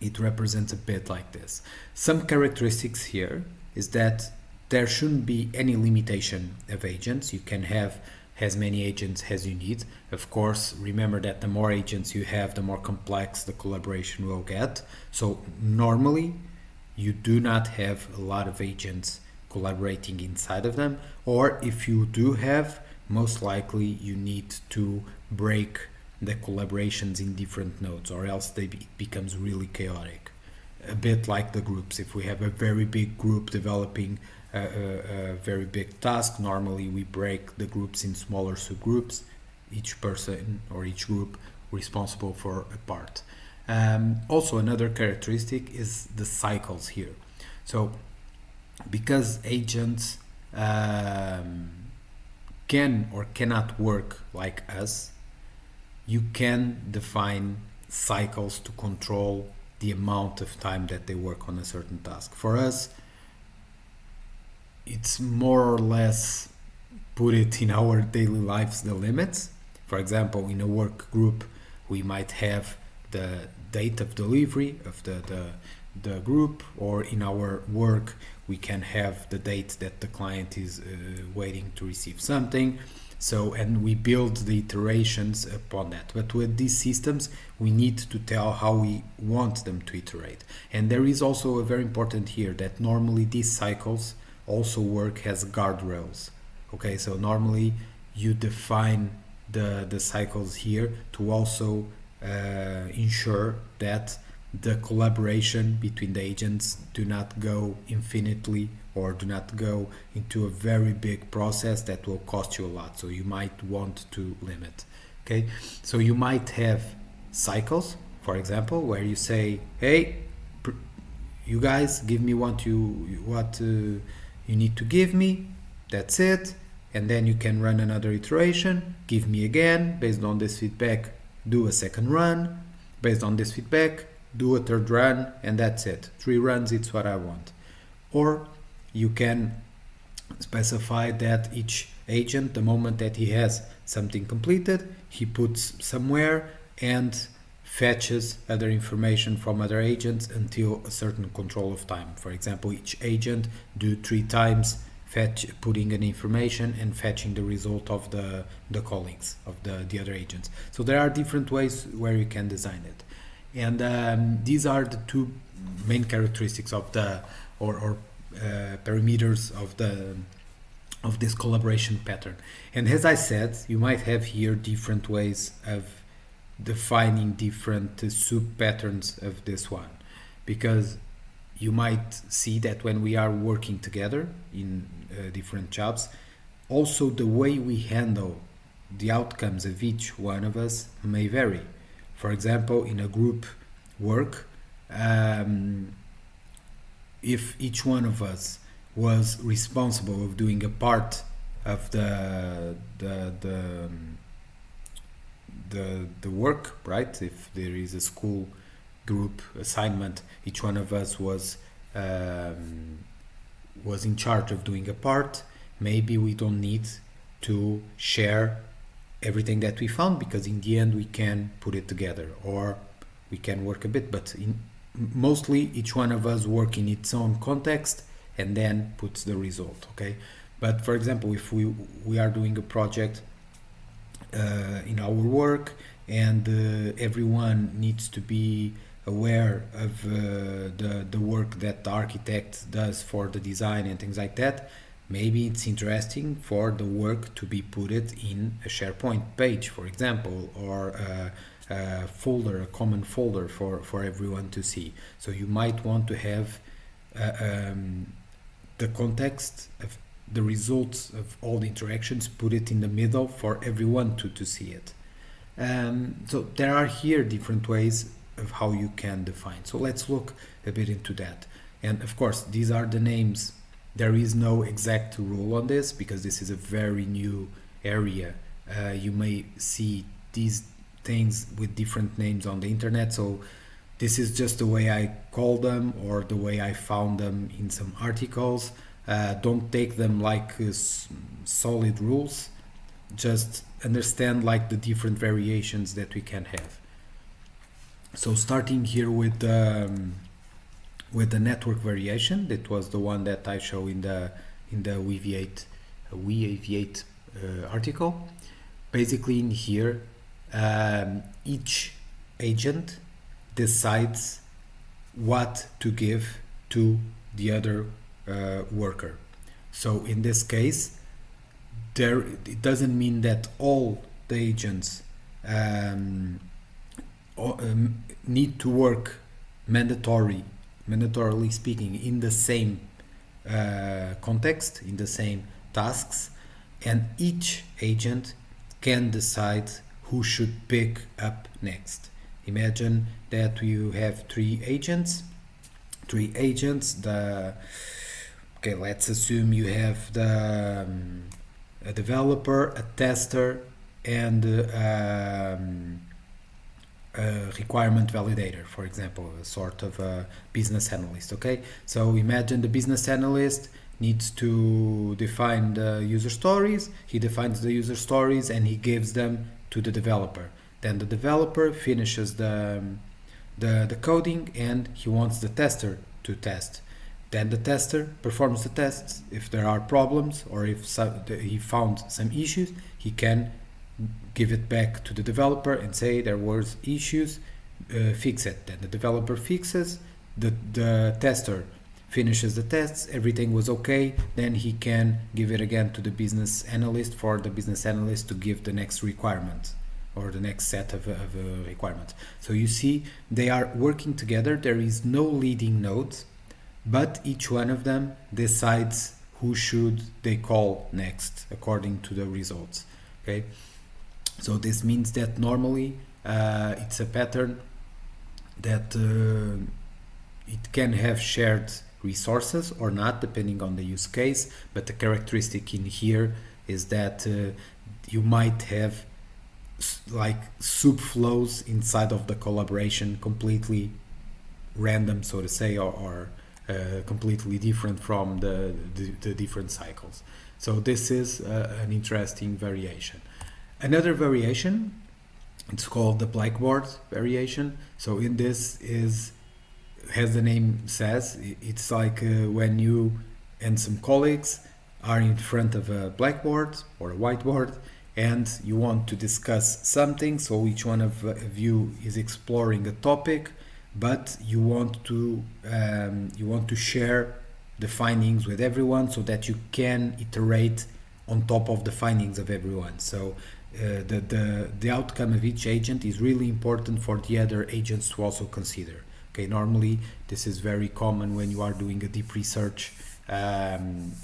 A: it represents a bit like this. Some characteristics here is that there shouldn't be any limitation of agents. You can have as many agents as you need. Of course, remember that the more agents you have, the more complex the collaboration will get. So normally, you do not have a lot of agents collaborating inside of them, or if you do have, most likely you need to break the collaborations in different nodes, or else it becomes really chaotic. A bit like the groups. If we have a very big group developing a very big task, normally we break the groups in smaller subgroups, each person or each group responsible for a part. Also, another characteristic is the cycles here. So because agents can or cannot work like us, you can define cycles to control the amount of time that they work on a certain task. For us, it's more or less put it in our daily lives, the limits. For example, in a work group, we might have the date of delivery of the group, or in our work, we can have the date that the client is waiting to receive something. So, and we build the iterations upon that. But with these systems, we need to tell how we want them to iterate. And there is also a very important here that normally these cycles also work as guardrails. Okay, so normally you define the cycles here to also ensure that the collaboration between the agents do not go infinitely, or do not go into a very big process that will cost you a lot. So you might want to limit. Okay, so you might have cycles, for example, where you say, hey, you guys give me what you need to give me, that's it. And then you can run another iteration, give me again, based on this feedback, do a second run, based on this feedback, do a third run, and that's it. 3 runs, it's what I want. Or you can specify that each agent, the moment that he has something completed, he puts somewhere and fetches other information from other agents until a certain control of time. For example, each agent do 3 times putting an information and fetching the result of the colleagues of the other agents. So there are different ways where you can design it. And these are the 2 main characteristics of the parameters of this collaboration pattern. And as I said, you might have here different ways of defining different sub patterns of this one, because you might see that when we are working together in different jobs, also the way we handle the outcomes of each one of us may vary. For example, in a group work, if each one of us was responsible of doing a part of the work, right? If there is a school group assignment, each one of us was in charge of doing a part. Maybe we don't need to share everything that we found, because in the end we can put it together, or we can work a bit, but mostly each one of us work in its own context and then puts the result. Okay, but for example, if we are doing a project in our work, and everyone needs to be aware of the work that the architect does for the design and things like that, maybe it's interesting for the work to be put it in a SharePoint page, for example, or a folder, a common folder for everyone to see. So you might want to have the context of the results of all the interactions, put it in the middle for everyone to see it. So there are here different ways of how you can define. So let's look a bit into that. And of course, these are the names There is no exact rule on this because this is a very new area. You may see these things with different names on the internet, so this is just the way I call them or the way I found them in some articles. Don't take them like solid rules, just understand like the different variations that we can have. So starting here with the network variation, that was the one that I show in the We Aviate article. Basically in here, each agent decides what to give to the other worker. So in this case, it doesn't mean that all the agents need to work mandatorily speaking in the same context, in the same tasks, and each agent can decide who should pick up next. Imagine that you have three agents. Let's assume you have a developer, a tester, and a requirement validator, for example, a sort of a business analyst. Okay, so imagine the business analyst needs to define the user stories. He defines the user stories and he gives them to the developer. Then the developer finishes the coding and he wants the tester to test. Then the tester performs the tests. If there are problems or if he found some issues, he can give it back to the developer and say there was issues, fix it. Then the developer fixes, the tester finishes the tests, everything was okay, then he can give it again to the business analyst for the business analyst to give the next requirement or the next set of requirements. So you see, they are working together. There is no leading node, but each one of them decides who should they call next according to the results. Okay, so this means that normally it's a pattern that it can have shared resources or not, depending on the use case, but the characteristic in here is that you might have like subflows inside of the collaboration, completely random, so to say, or completely different from the different cycles. So this is an interesting variation. Another variation, it's called the blackboard variation. So in this is, as the name says, it's like when you and some colleagues are in front of a blackboard or a whiteboard and you want to discuss something. So each one of you is exploring a topic, but you want to share the findings with everyone so that you can iterate on top of the findings of everyone. So the outcome of each agent is really important for the other agents to also consider. Okay, normally this is very common when you are doing a deep research and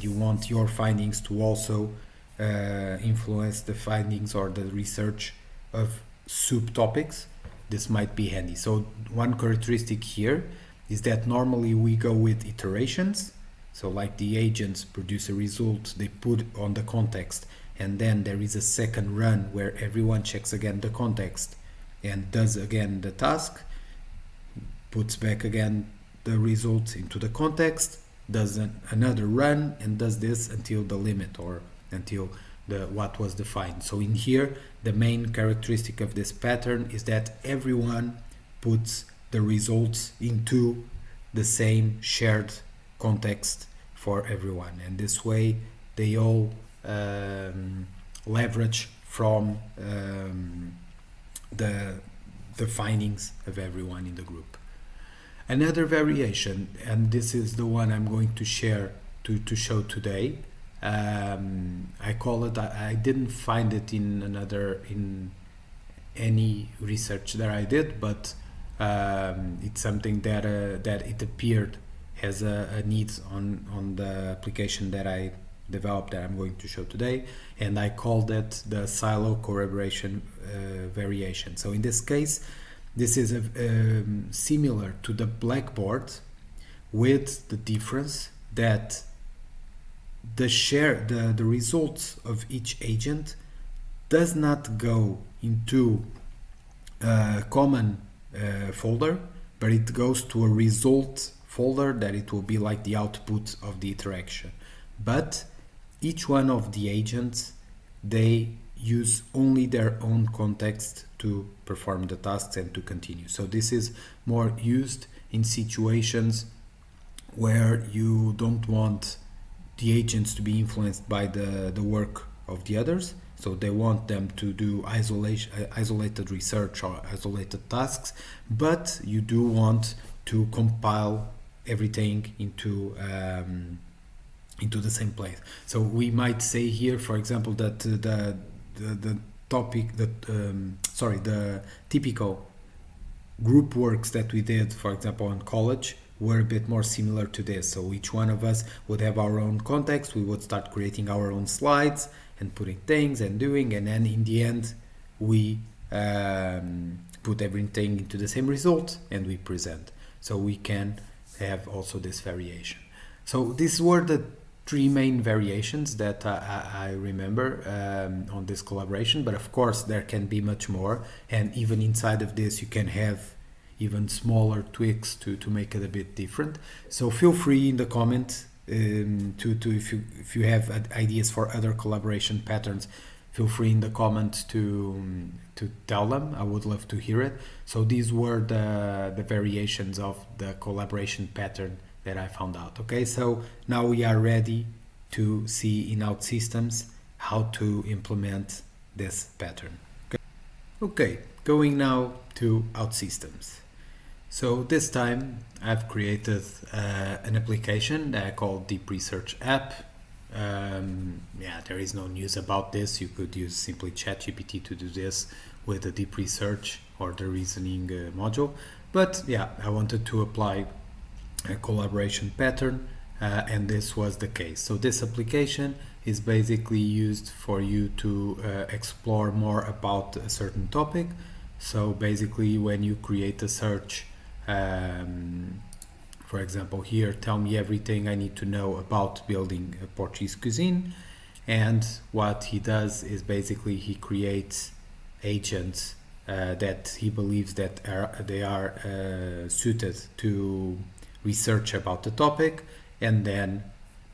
A: you want your findings to also influence the findings or the research of subtopics. This might be handy. So one characteristic here is that normally we go with iterations. So like the agents produce a result, they put on the context, and then there is a second run where everyone checks again the context and does again the task, puts back again the results into the context, does another run, and does this until the limit or until what was defined. So in here, the main characteristic of this pattern is that everyone puts the results into the same shared context for everyone, and this way they all leverage from the findings of everyone in the group. Another variation, and this is the one I'm going to share to show today. I call it, I didn't find it in any research that I did, but it's something that it appeared as a need on the application that I developed that I'm going to show today, and I called it the silo corroboration variation. So in this case, this is similar to the blackboard, with the difference that the results of each agent does not go into a common folder, but it goes to a result folder that it will be like the output of the interaction. But each one of the agents, they use only their own context to perform the tasks and to continue. So this is more used in situations where you don't want the agents to be influenced by the work of the others. So they want them to do isolated research or isolated tasks, but you do want to compile everything into the same place. So we might say here, for example, that the topic that the typical group works that we did, for example, in college, were a bit more similar to this. So each one of us would have our own context. We would start creating our own slides and putting things and doing, and then in the end we put everything into the same result and we present. So we can have also this variation. So these were the three main variations that I remember on this collaboration, but of course there can be much more, and even inside of this you can have even smaller tweaks to make it a bit different. So feel free in the comment if you have ideas for other collaboration patterns, feel free in the comments to tell them. I would love to hear it. So these were the variations of the collaboration pattern that I found out. Okay, so now we are ready to see in OutSystems how to implement this pattern. Okay, going now to OutSystems. So this time I've created an application that I call Deep Research App. There is no news about this. You could use simply ChatGPT to do this with the deep research or the reasoning module. But yeah, I wanted to apply a collaboration pattern, and this was the case. So this application is basically used for you to explore more about a certain topic. So basically when you create a search, for example here, tell me everything I need to know about building a Portuguese cuisine, and what he does is basically he creates agents that he believes that they are suited to research about the topic, and then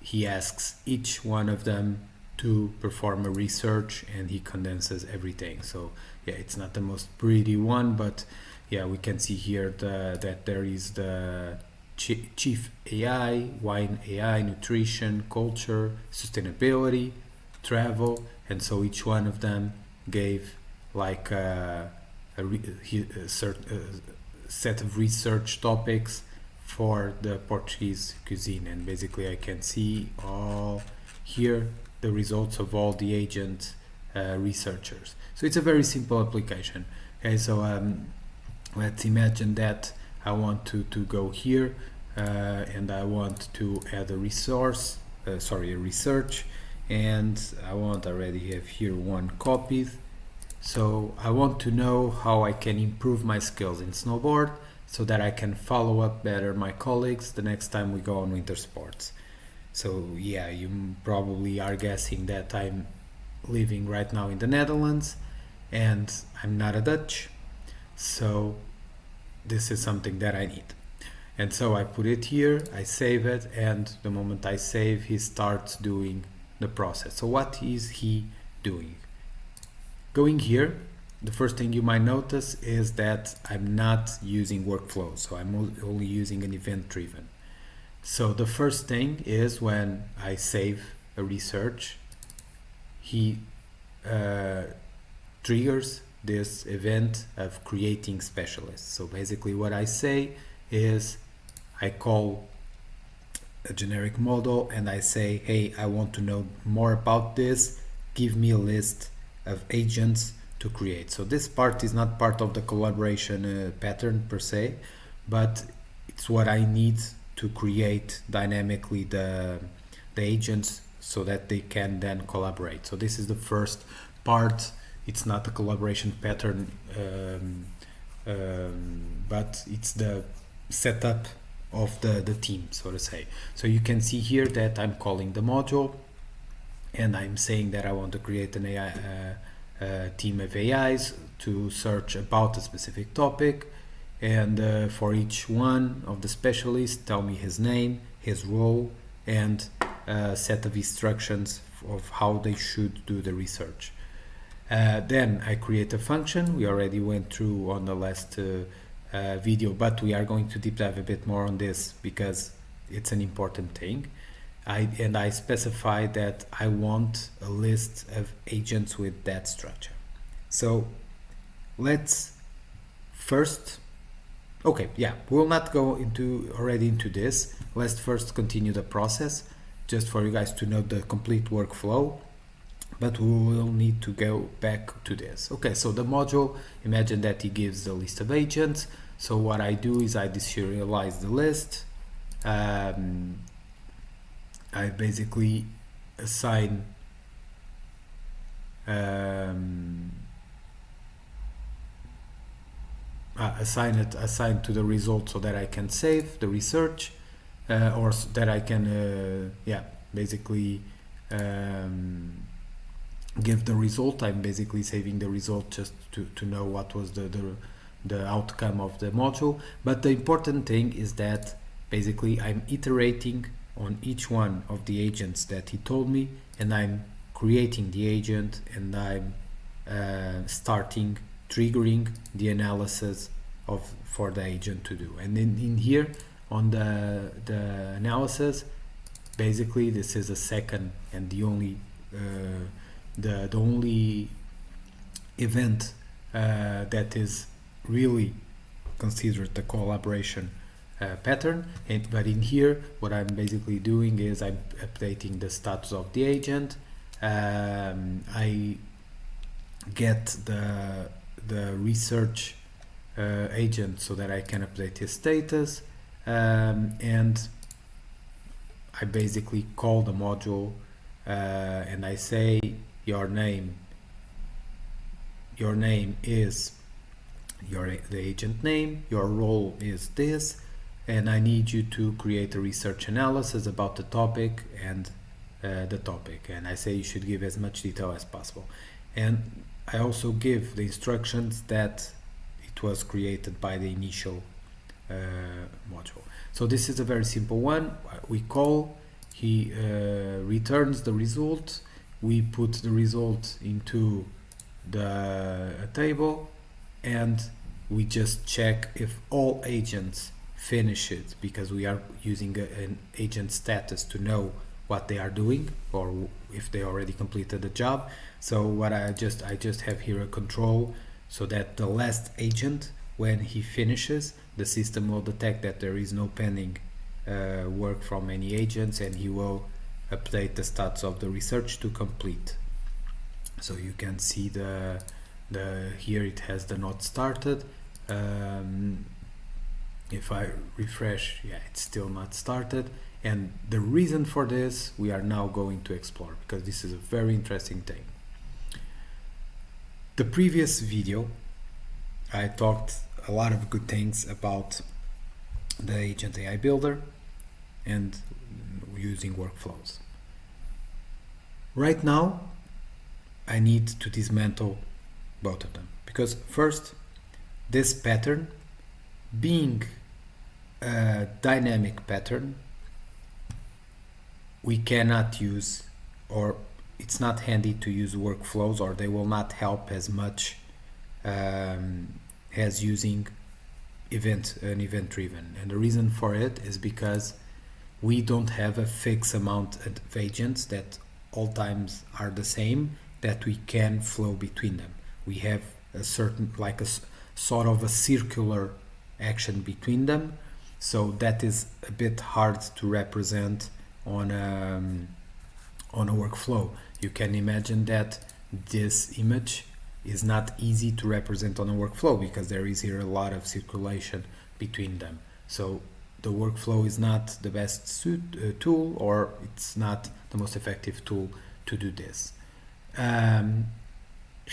A: he asks each one of them to perform a research, and he condenses everything. So yeah, it's not the most pretty one, but yeah, we can see here that there is the chief AI, wine AI, nutrition, culture, sustainability, travel, and so each one of them gave like a set of research topics for the Portuguese cuisine, and basically I can see all here the results of all the agent researchers. So it's a very simple application. Okay, so let's imagine that I want to go here and I want to add a resource, a research, and I already have here one copied. So I want to know how I can improve my skills in snowboard so that I can follow up better my colleagues the next time we go on winter sports. So yeah, you probably are guessing that I'm living right now in the Netherlands and I'm not a Dutch. So this is something that I need. And so I put it here, I save it, and the moment I save, he starts doing the process. So what is he doing? Going here, the first thing you might notice is that I'm not using workflows, so I'm only using an event-driven. So the first thing is when I save a research, he triggers this event of creating specialists. So basically what I say is I call a generic model and I say, hey, I want to know more about this, give me a list of agents to create. So this part is not part of the collaboration pattern per se, but it's what I need to create dynamically the agents so that they can then collaborate. So this is the first part. It's not a collaboration pattern, but it's the setup of the team, so to say. So you can see here that I'm calling the module, and I'm saying that I want to create an AI team of AIs to search about a specific topic, and for each one of the specialists, tell me his name, his role, and a set of instructions of how they should do the research. Then I create a function. We already went through on the last video, but we are going to deep dive a bit more on this because it's an important thing. I specify that I want a list of agents with that structure. So let's first, we'll not go into this. Let's first continue the process just for you guys to know the complete workflow, but we will need to go back to this. Okay, so the module, imagine that it gives the list of agents. So what I do is I deserialize the list. I basically assign assign to the result so that I can save the research, or that I can basically give the result. I'm basically saving the result just to know what was the outcome of the module. But the important thing is that basically I'm iterating on each one of the agents that he told me, and I'm creating the agent, and I'm triggering the analysis for the agent to do. And then in here on the analysis, basically this is a second and the only event that is really considered the collaboration pattern. But in here what I'm basically doing is I'm updating the status of the agent. I get the research agent so that I can update his status, and I basically call the module, and I say your name is the agent name, your role is this, and I need you to create a research analysis about the topic and the topic, and I say you should give as much detail as possible. And I also give the instructions that it was created by the initial module. So this is a very simple one. We call, he returns the result, we put the result into the table, and we just check if all agents finish it, because we are using an agent status to know what they are doing or if they already completed the job. So what I just have here a control so that the last agent, when he finishes, the system will detect that there is no pending work from any agents, and he will update the status of the research to complete. So you can see the here it has the not started. If I refresh, it's still not started. And the reason for this we are now going to explore, because this is a very interesting thing. The previous video I talked a lot of good things about the Agent AI Builder and using workflows. Right now I need to dismantle both of them, because first, this pattern, being a dynamic pattern, we cannot use, or it's not handy to use workflows, or they will not help as much as using an event driven. And the reason for it is because we don't have a fixed amount of agents that all times are the same, that we can flow between them. We have a certain, like a sort of a circular action between them, so that is a bit hard to represent on a workflow. You can imagine that this image is not easy to represent on a workflow because there is here a lot of circulation between them. So the workflow is not the best tool, or it's not the most effective tool to do this.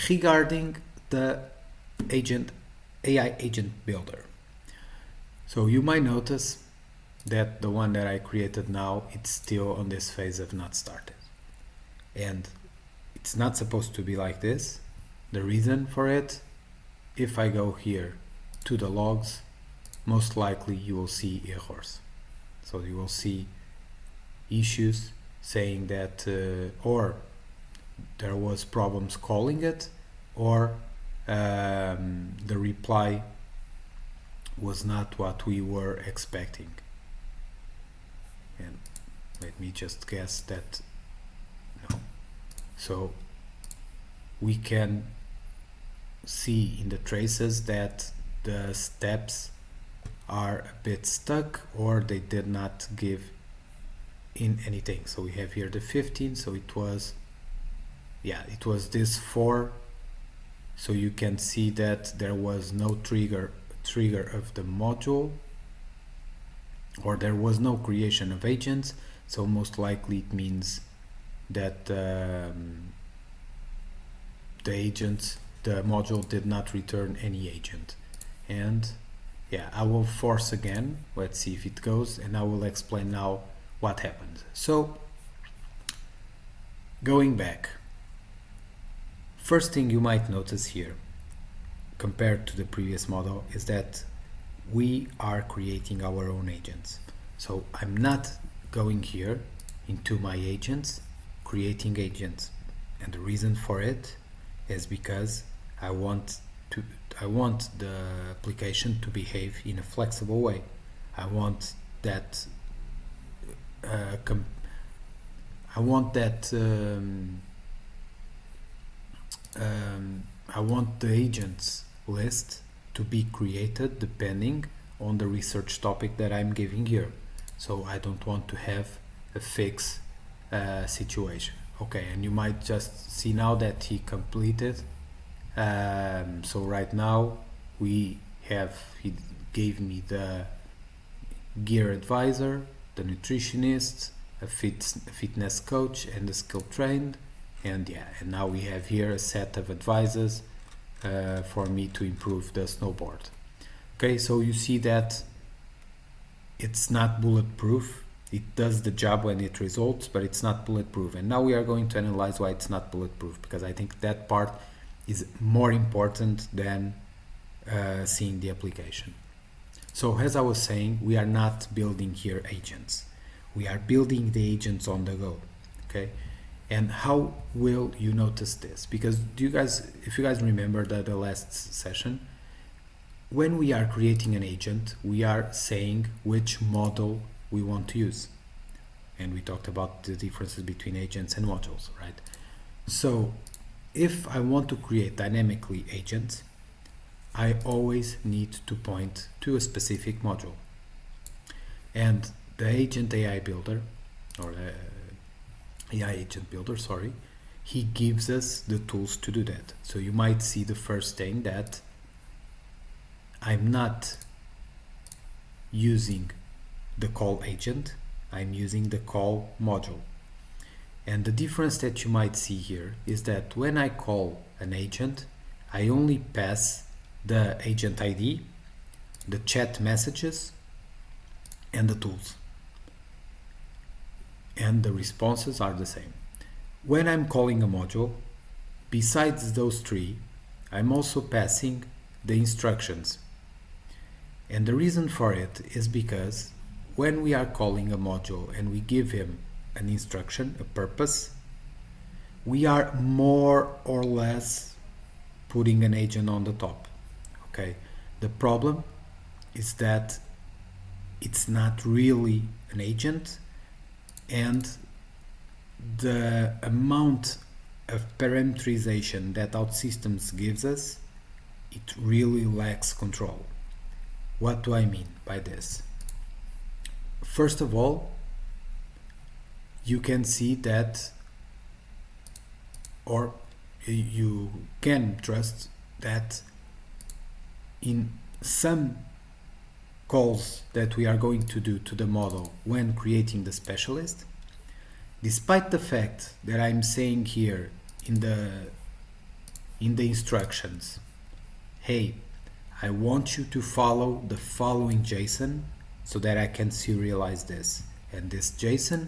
A: Regarding the AI agent builder, so you might notice that the one that I created now, it's still on this phase of not started. And it's not supposed to be like this. The reason for it, if I go here to the logs, most likely you will see errors. So you will see issues saying that or there was problems calling it, or the reply was not what we were expecting. And let me just guess that no. So we can see in the traces that the steps are a bit stuck, or they did not give in anything. So we have here the 15, so it was this 4. So you can see that there was no trigger of the module, or there was no creation of agents. So most likely it means that the module did not return any agent. And yeah, I will force again. Let's see if it goes, and I will explain now what happened. So going back, first thing you might notice here compared to the previous model is that we are creating our own agents. So I'm not going here into my agents, creating agents, and the reason for it is because I want the application to behave in a flexible way. I want that I want the agents list to be created depending on the research topic that I'm giving here. So I don't want to have a fixed situation. Okay, and you might just see now that he completed. So right now he gave me the gear advisor, the nutritionist, a fitness coach, and the skill trained, and now we have here a set of advisors for me to improve the snowboard. Okay, so you see that it's not bulletproof. It does the job when it results, but it's not bulletproof. And now we are going to analyze why it's not bulletproof, because I think that part is more important than seeing the application. So as I was saying, we are not building here agents. We are building the agents on the go. Okay, and how will you notice this? Because if you guys remember the last session, when we are creating an agent, we are saying which model we want to use, and we talked about the differences between agents and modules, right? So if I want to create dynamically agents, I always need to point to a specific module, and the agent AI builder, or the AI agent builder, sorry, he gives us the tools to do that. So you might see the first thing that I'm not using the call agent, I'm using the call module. And the difference that you might see here is that when I call an agent, I only pass the agent ID, the chat messages, and the tools. And the responses are the same. When I'm calling a module, besides those three, I'm also passing the instructions. And the reason for it is because when we are calling a module and we give him an instruction, a purpose, we are more or less putting an agent on the top. Okay, the problem is that it's not really an agent, and the amount of parameterization that OutSystems gives us, it really lacks control. What do I mean by this? First of all, you can see that, or you can trust that in some calls that we are going to do to the model when creating the specialist, despite the fact that I'm saying here in the instructions, hey, I want you to follow the following JSON. so that I can serialize this. And this JSON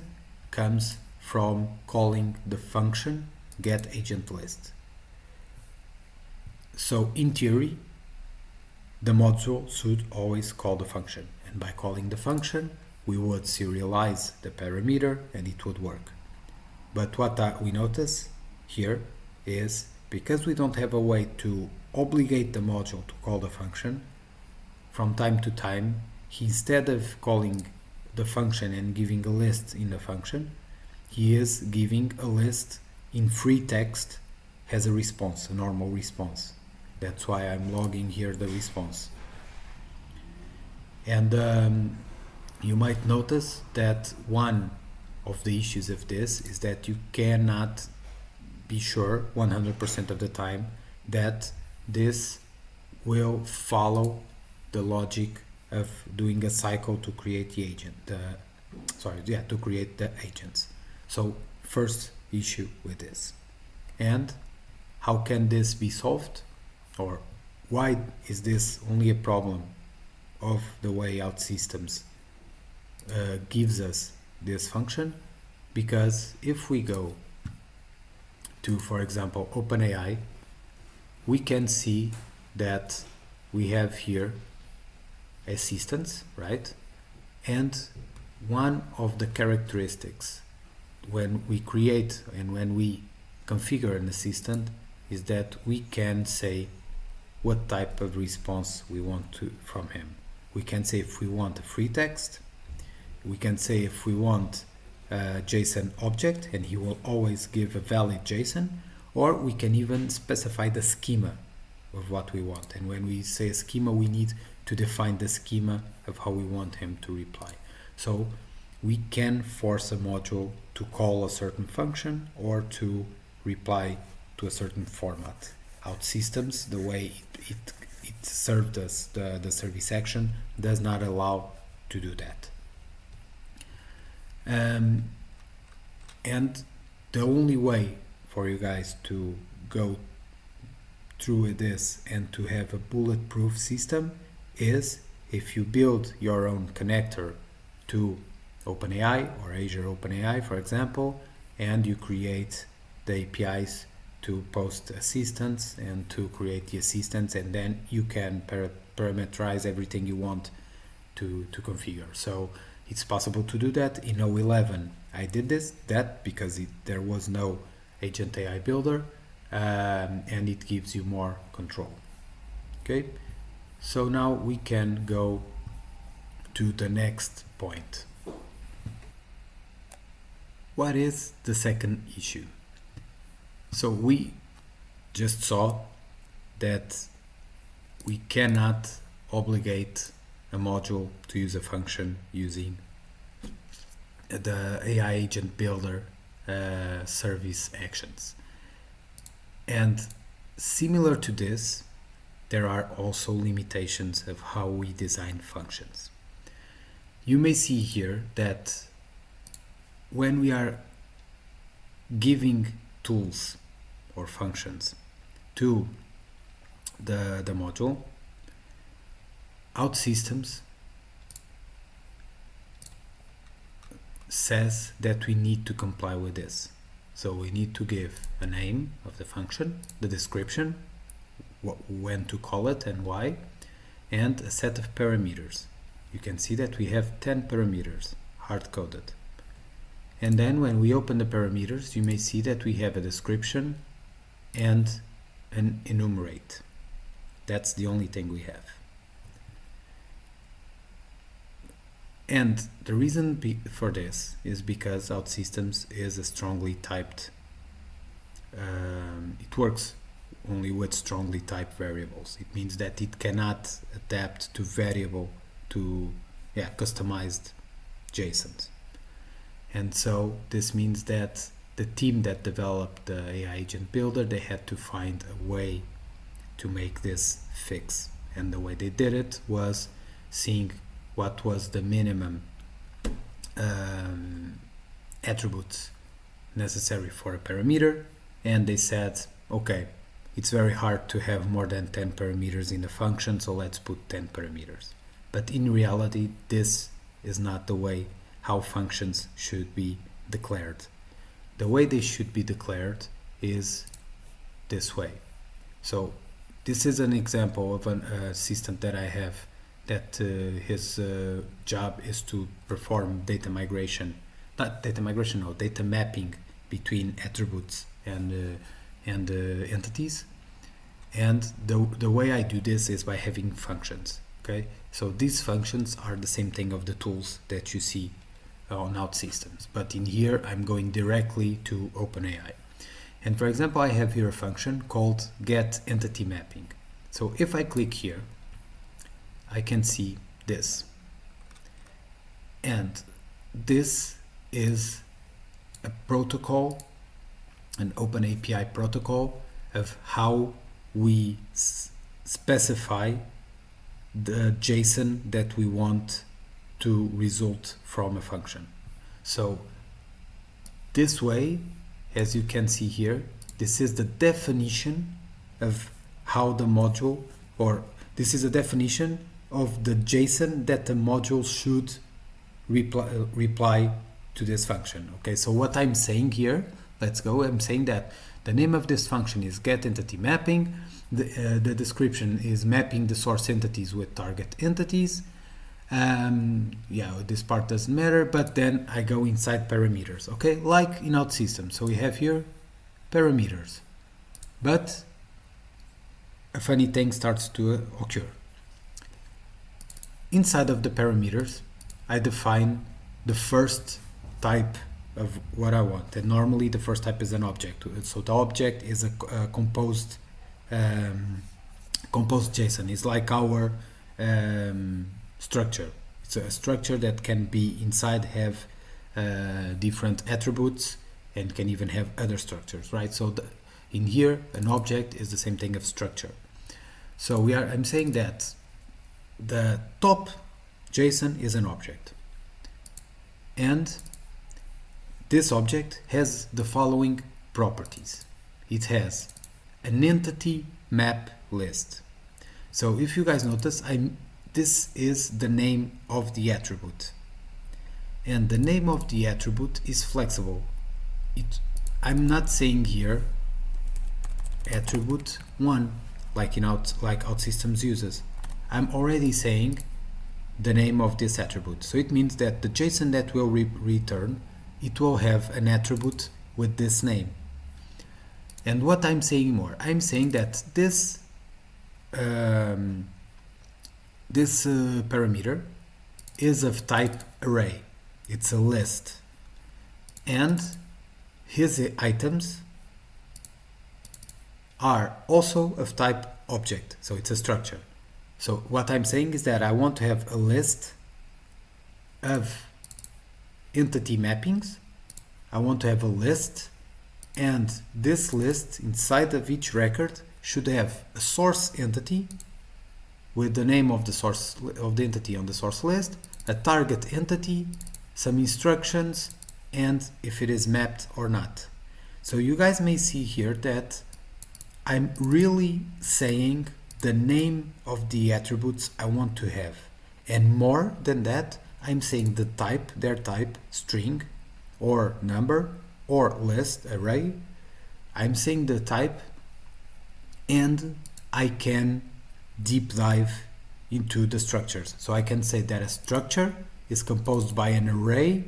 A: comes from calling the function getAgentList. So in theory, the module should always call the function, and by calling the function we would serialize the parameter and it would work. But what we notice here is, because we don't have a way to obligate the module to call the function, from time to time, instead of calling the function and giving a list in the function, he is giving a list in free text as a response, a normal response. That's why I'm logging here the response. And you might notice that one of the issues of this is that you cannot be sure 100% of the time that this will follow the logic of doing a cycle to create the agent, to create the agents. So first issue with this. And how can this be solved? Or why is this only a problem of the way OutSystems gives us this function? Because if we go to, for example, OpenAI, we can see that we have here assistants, right? And one of the characteristics when we create and when we configure an assistant is that we can say what type of response we want from him. We can say if we want a free text, we can say if we want a JSON object and he will always give a valid JSON, or we can even specify the schema of what we want. And when we say a schema, we need to define the schema of how we want him to reply. So we can force a module to call a certain function or to reply to a certain format. OutSystems, the way it served us, the service action, does not allow to do that. And the only way for you guys to go through this and to have a bulletproof system is if you build your own connector to OpenAI or Azure OpenAI, for example, and you create the APIs to post assistants and to create the assistants, and then you can parameterize everything you want to configure. So it's possible to do that. In O11 I did that because there was no Agent AI builder, and it gives you more control. Okay, so now we can go to the next point. What is the second issue? So we just saw that we cannot obligate a module to use a function using the AI agent builder service actions. And similar to this, there are also limitations of how we design functions. You may see here that when we are giving tools or functions to the module, OutSystems says that we need to comply with this. So we need to give a name of the function, the description, when to call it and why, and a set of parameters. You can see that we have 10 parameters hard-coded. And then when we open the parameters, you may see that we have a description and an enumerate. That's the only thing we have. And the reason for this is because OutSystems is a strongly typed, it works only with strongly typed variables. It means that it cannot adapt to customized JSONs. And so this means that the team that developed the AI agent builder, they had to find a way to make this fix. And the way they did it was seeing what was the minimum attributes necessary for a parameter, and they said, okay, it's very hard to have more than 10 parameters in a function, so let's put 10 parameters. But in reality, this is not the way how functions should be declared. The way they should be declared is this way. So this is an example of a system that I have that his job is to perform data mapping between attributes and entities. And the way I do this is by having functions. Okay, so these functions are the same thing of the tools that you see on OutSystems, but in here I'm going directly to OpenAI. And for example, I have here a function called getEntityMapping. So if I click here, I can see this. And this is a protocol, an OpenAPI protocol of how we specify the JSON that we want to result from a function. So this way, as you can see here, this is the definition of how the module, or this is a definition of the JSON that the module should reply to this function. Okay, so what I'm saying here, let's go, I'm saying that the name of this function is getEntityMapping. The description is mapping the source entities with target entities. This part doesn't matter, but then I go inside parameters, okay, like in OutSystems. So we have here parameters, but a funny thing starts to occur. Inside of the parameters, I define the first type of what I want, and normally the first type is an object. So the object is a composed JSON. It's like our structure. It's a structure that can be inside have different attributes and can even have other structures, right? So in here, an object is the same thing of structure. So I'm saying that the top JSON is an object, and this object has the following properties. It has an entity map list. So if you guys notice, this is the name of the attribute, and the name of the attribute is flexible. I'm not saying here attribute 1 like OutSystems uses. I'm already saying the name of this attribute. So it means that the JSON that will return, it will have an attribute with this name. And what I'm saying more, I'm saying that this parameter is of type array. It's a list, and his items are also of type object, so it's a structure. So what I'm saying is that I want to have a list of entity mappings. I want to have a list, and this list inside of each record should have a source entity with the name of the source of the entity on the source list, a target entity, some instructions, and if it is mapped or not. So you guys may see here that I'm really saying the name of the attributes I want to have, and more than that, I'm saying the type, their type, string or number or list, array. I'm saying the type, and I can deep dive into the structures. So I can say that a structure is composed by an array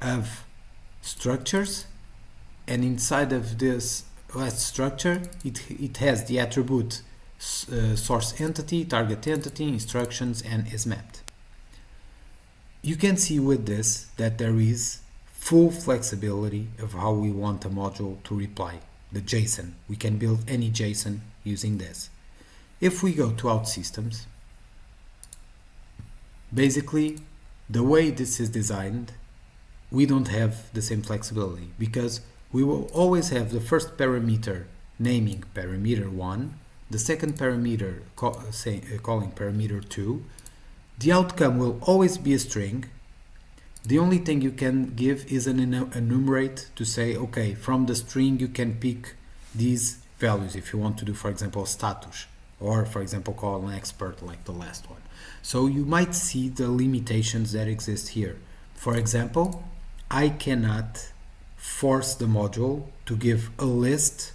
A: of structures, and inside of this last structure it has the attribute source entity, target entity, instructions, and is mapped. You can see with this that there is full flexibility of how we want a module to reply. The JSON, we can build any JSON using this. If we go to OutSystems, basically the way this is designed, we don't have the same flexibility, because we will always have the first parameter naming parameter 1, the second parameter calling parameter 2. The outcome will always be a string. The only thing you can give is an enumerate to say, okay, from the string you can pick these values if you want to do, for example, status or for example call an expert like the last one. So you might see the limitations that exist here. For example, I cannot force the module to give a list,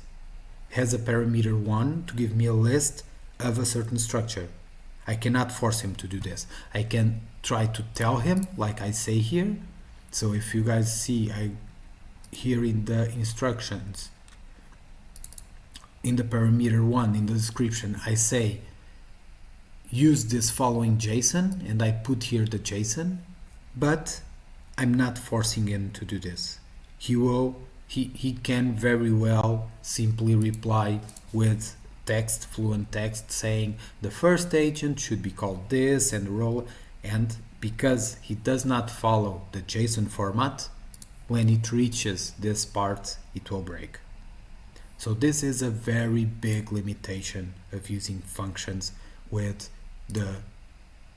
A: has a parameter 1 to give me a list of a certain structure. I cannot force him to do this. I can try to tell him, like I say here. So if you guys see, here in the instructions, in the parameter 1, in the description, I say use this following JSON, and I put here the JSON, but I'm not forcing him to do this. He can very well simply reply with text, fluent text, saying the first agent should be called this and role, and because he does not follow the JSON format, when it reaches this part, it will break. So this is a very big limitation of using functions with the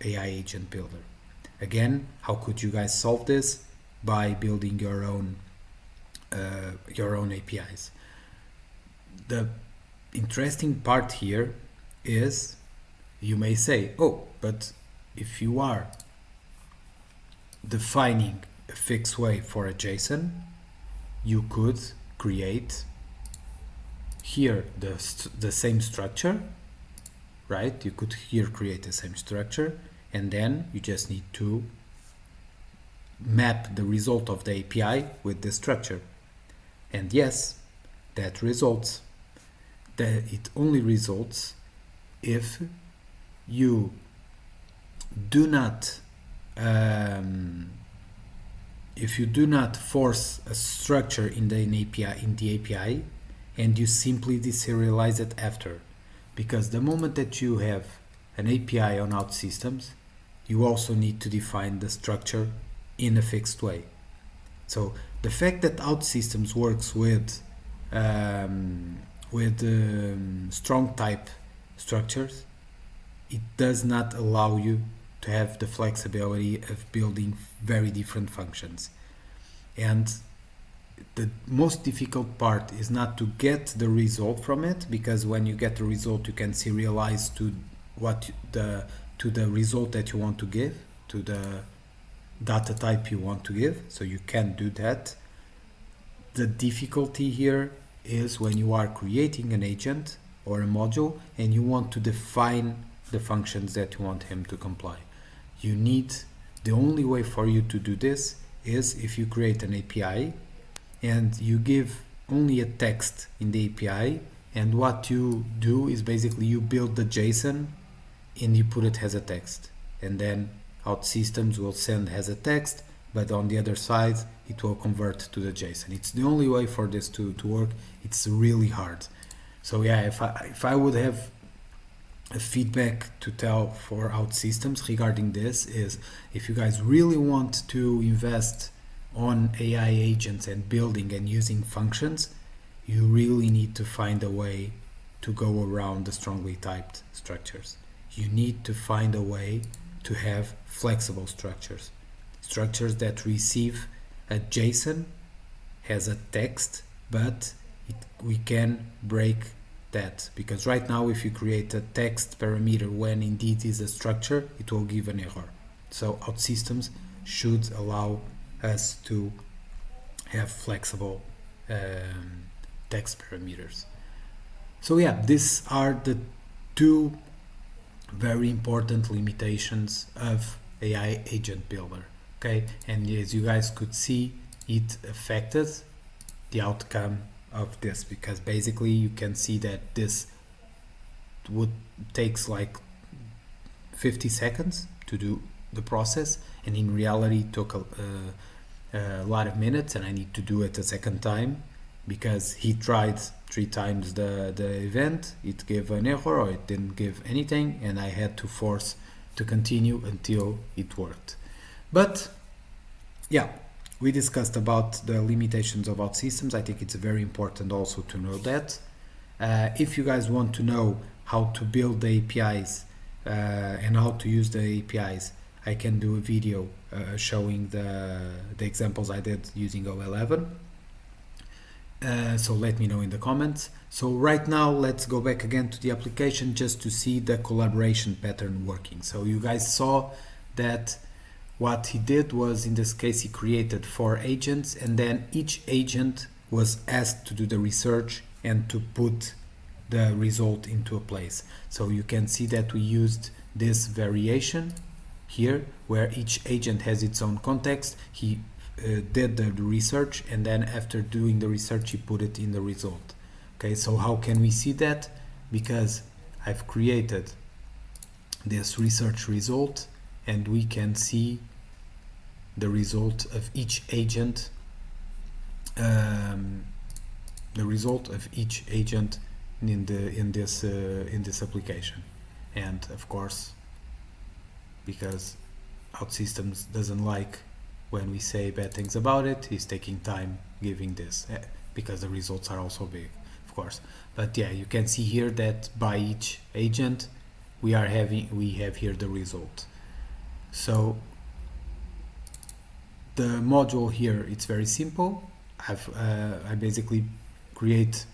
A: AI agent builder. Again, how could you guys solve this? By building your own APIs. The interesting part here is, you may say, oh, but if you are defining a fixed way for a JSON, you could create here the same structure, right? You could here create the same structure, and then you just need to map the result of the API with the structure. And yes, that results. It only results if you do not force a structure in the API, and you simply deserialize it after. Because the moment that you have an API on OutSystems, you also need to define the structure in a fixed way. So the fact that OutSystems works with strong type structures, it does not allow you to have the flexibility of building very different functions. And the most difficult part is not to get the result from it, because when you get the result, you can serialize to the result that you want to give, to the data type you want to give. So you can do that. The difficulty here is when you are creating an agent or a module and you want to define the functions that you want him to comply. The only way for you to do this is if you create an API and you give only a text in the API, and what you do is basically you build the JSON and you put it as a text, and then OutSystems will send as a text, but on the other side it will convert to the JSON. It's the only way for this to work. It's really hard. So yeah, if I would have a feedback to tell for OutSystems regarding this, is if you guys really want to invest on AI agents and building and using functions, you really need to find a way to go around the strongly typed structures. You need to find a way to have flexible structures that receive a JSON as a text, but we can break that, because right now if you create a text parameter when indeed is a structure, it will give an error. So OutSystems should allow us to have flexible text parameters. So yeah, these are the two very important limitations of AI agent builder. Okay, and as you guys could see, it affected the outcome of this, because basically you can see that this takes like 50 seconds to do the process, and in reality it took a lot of minutes, and I need to do it a second time because he tried 3 times the event, it gave an error or it didn't give anything, and I had to force to continue until it worked. But yeah, we discussed about the limitations of OutSystems. I think it's very important also to know that. If you guys want to know how to build the APIs and how to use the APIs, I can do a video showing the examples I did using O11. So let me know in the comments. So right now let's go back again to the application just to see the collaboration pattern working. So you guys saw that what he did was, in this case, he created 4 agents, and then each agent was asked to do the research and to put the result into a place. So you can see that we used this variation here where each agent has its own context. He did the research, and then after doing the research he put it in the result. Okay, so how can we see that? Because I've created this research result, and we can see the result of each agent, in this application. And of course, because OutSystems doesn't like when we say bad things about it, he's taking time giving this, because the results are also big, of course. But yeah, you can see here that by each agent we have here the result. So the module here, it's very simple. I basically create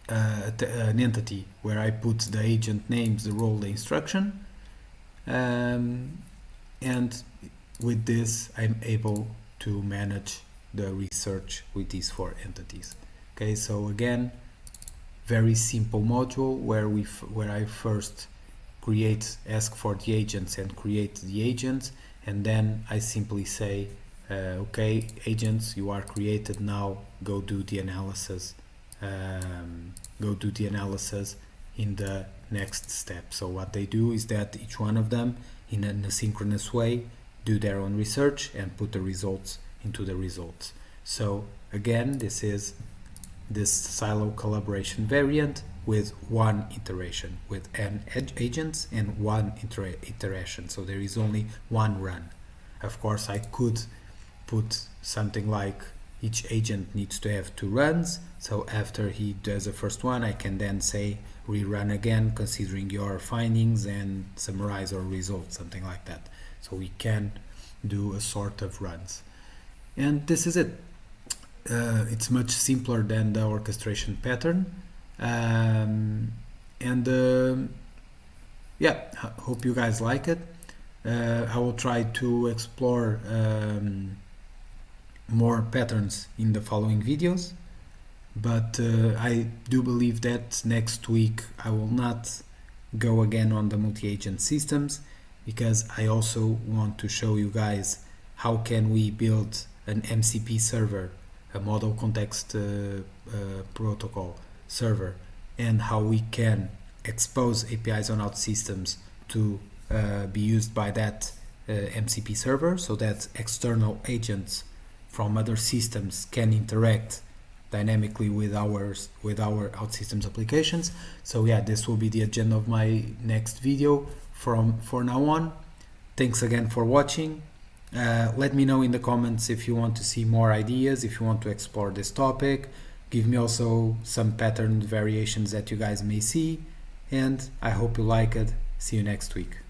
A: an entity where I put the agent names, the role, the instruction, and with this I'm able to manage the research with these 4 entities. Okay, so again, very simple module where I first ask for the agents and create the agents, and then I simply say, okay, agents, you are created, now go do the analysis. In the next step. So what they do is that each one of them, in an asynchronous way, do their own research and put the results into the results. So again, this is this silo collaboration variant with 1 iteration, with n agents and 1 iteration. So there is only 1 run. Of course, I could put something like each agent needs to have 2 runs. So after he does the first one, I can then say rerun again, considering your findings, and summarize our results, something like that. So we can do a sort of runs. And this is it. It's much simpler than the orchestration pattern. Yeah, hope you guys like it. I will try to explore more patterns in the following videos, but I do believe that next week I will not go again on the multi-agent systems, because I also want to show you guys how can we build an MCP server, a model context protocol server, and how we can expose APIs on OutSystems to be used by that MCP server, so that external agents from other systems can interact dynamically with our OutSystems applications. So yeah, this will be the agenda of my next video for now on. Thanks again for watching. Let me know in the comments if you want to see more ideas, if you want to explore this topic. Give me also some pattern variations that you guys may see, and I hope you like it. See you next week.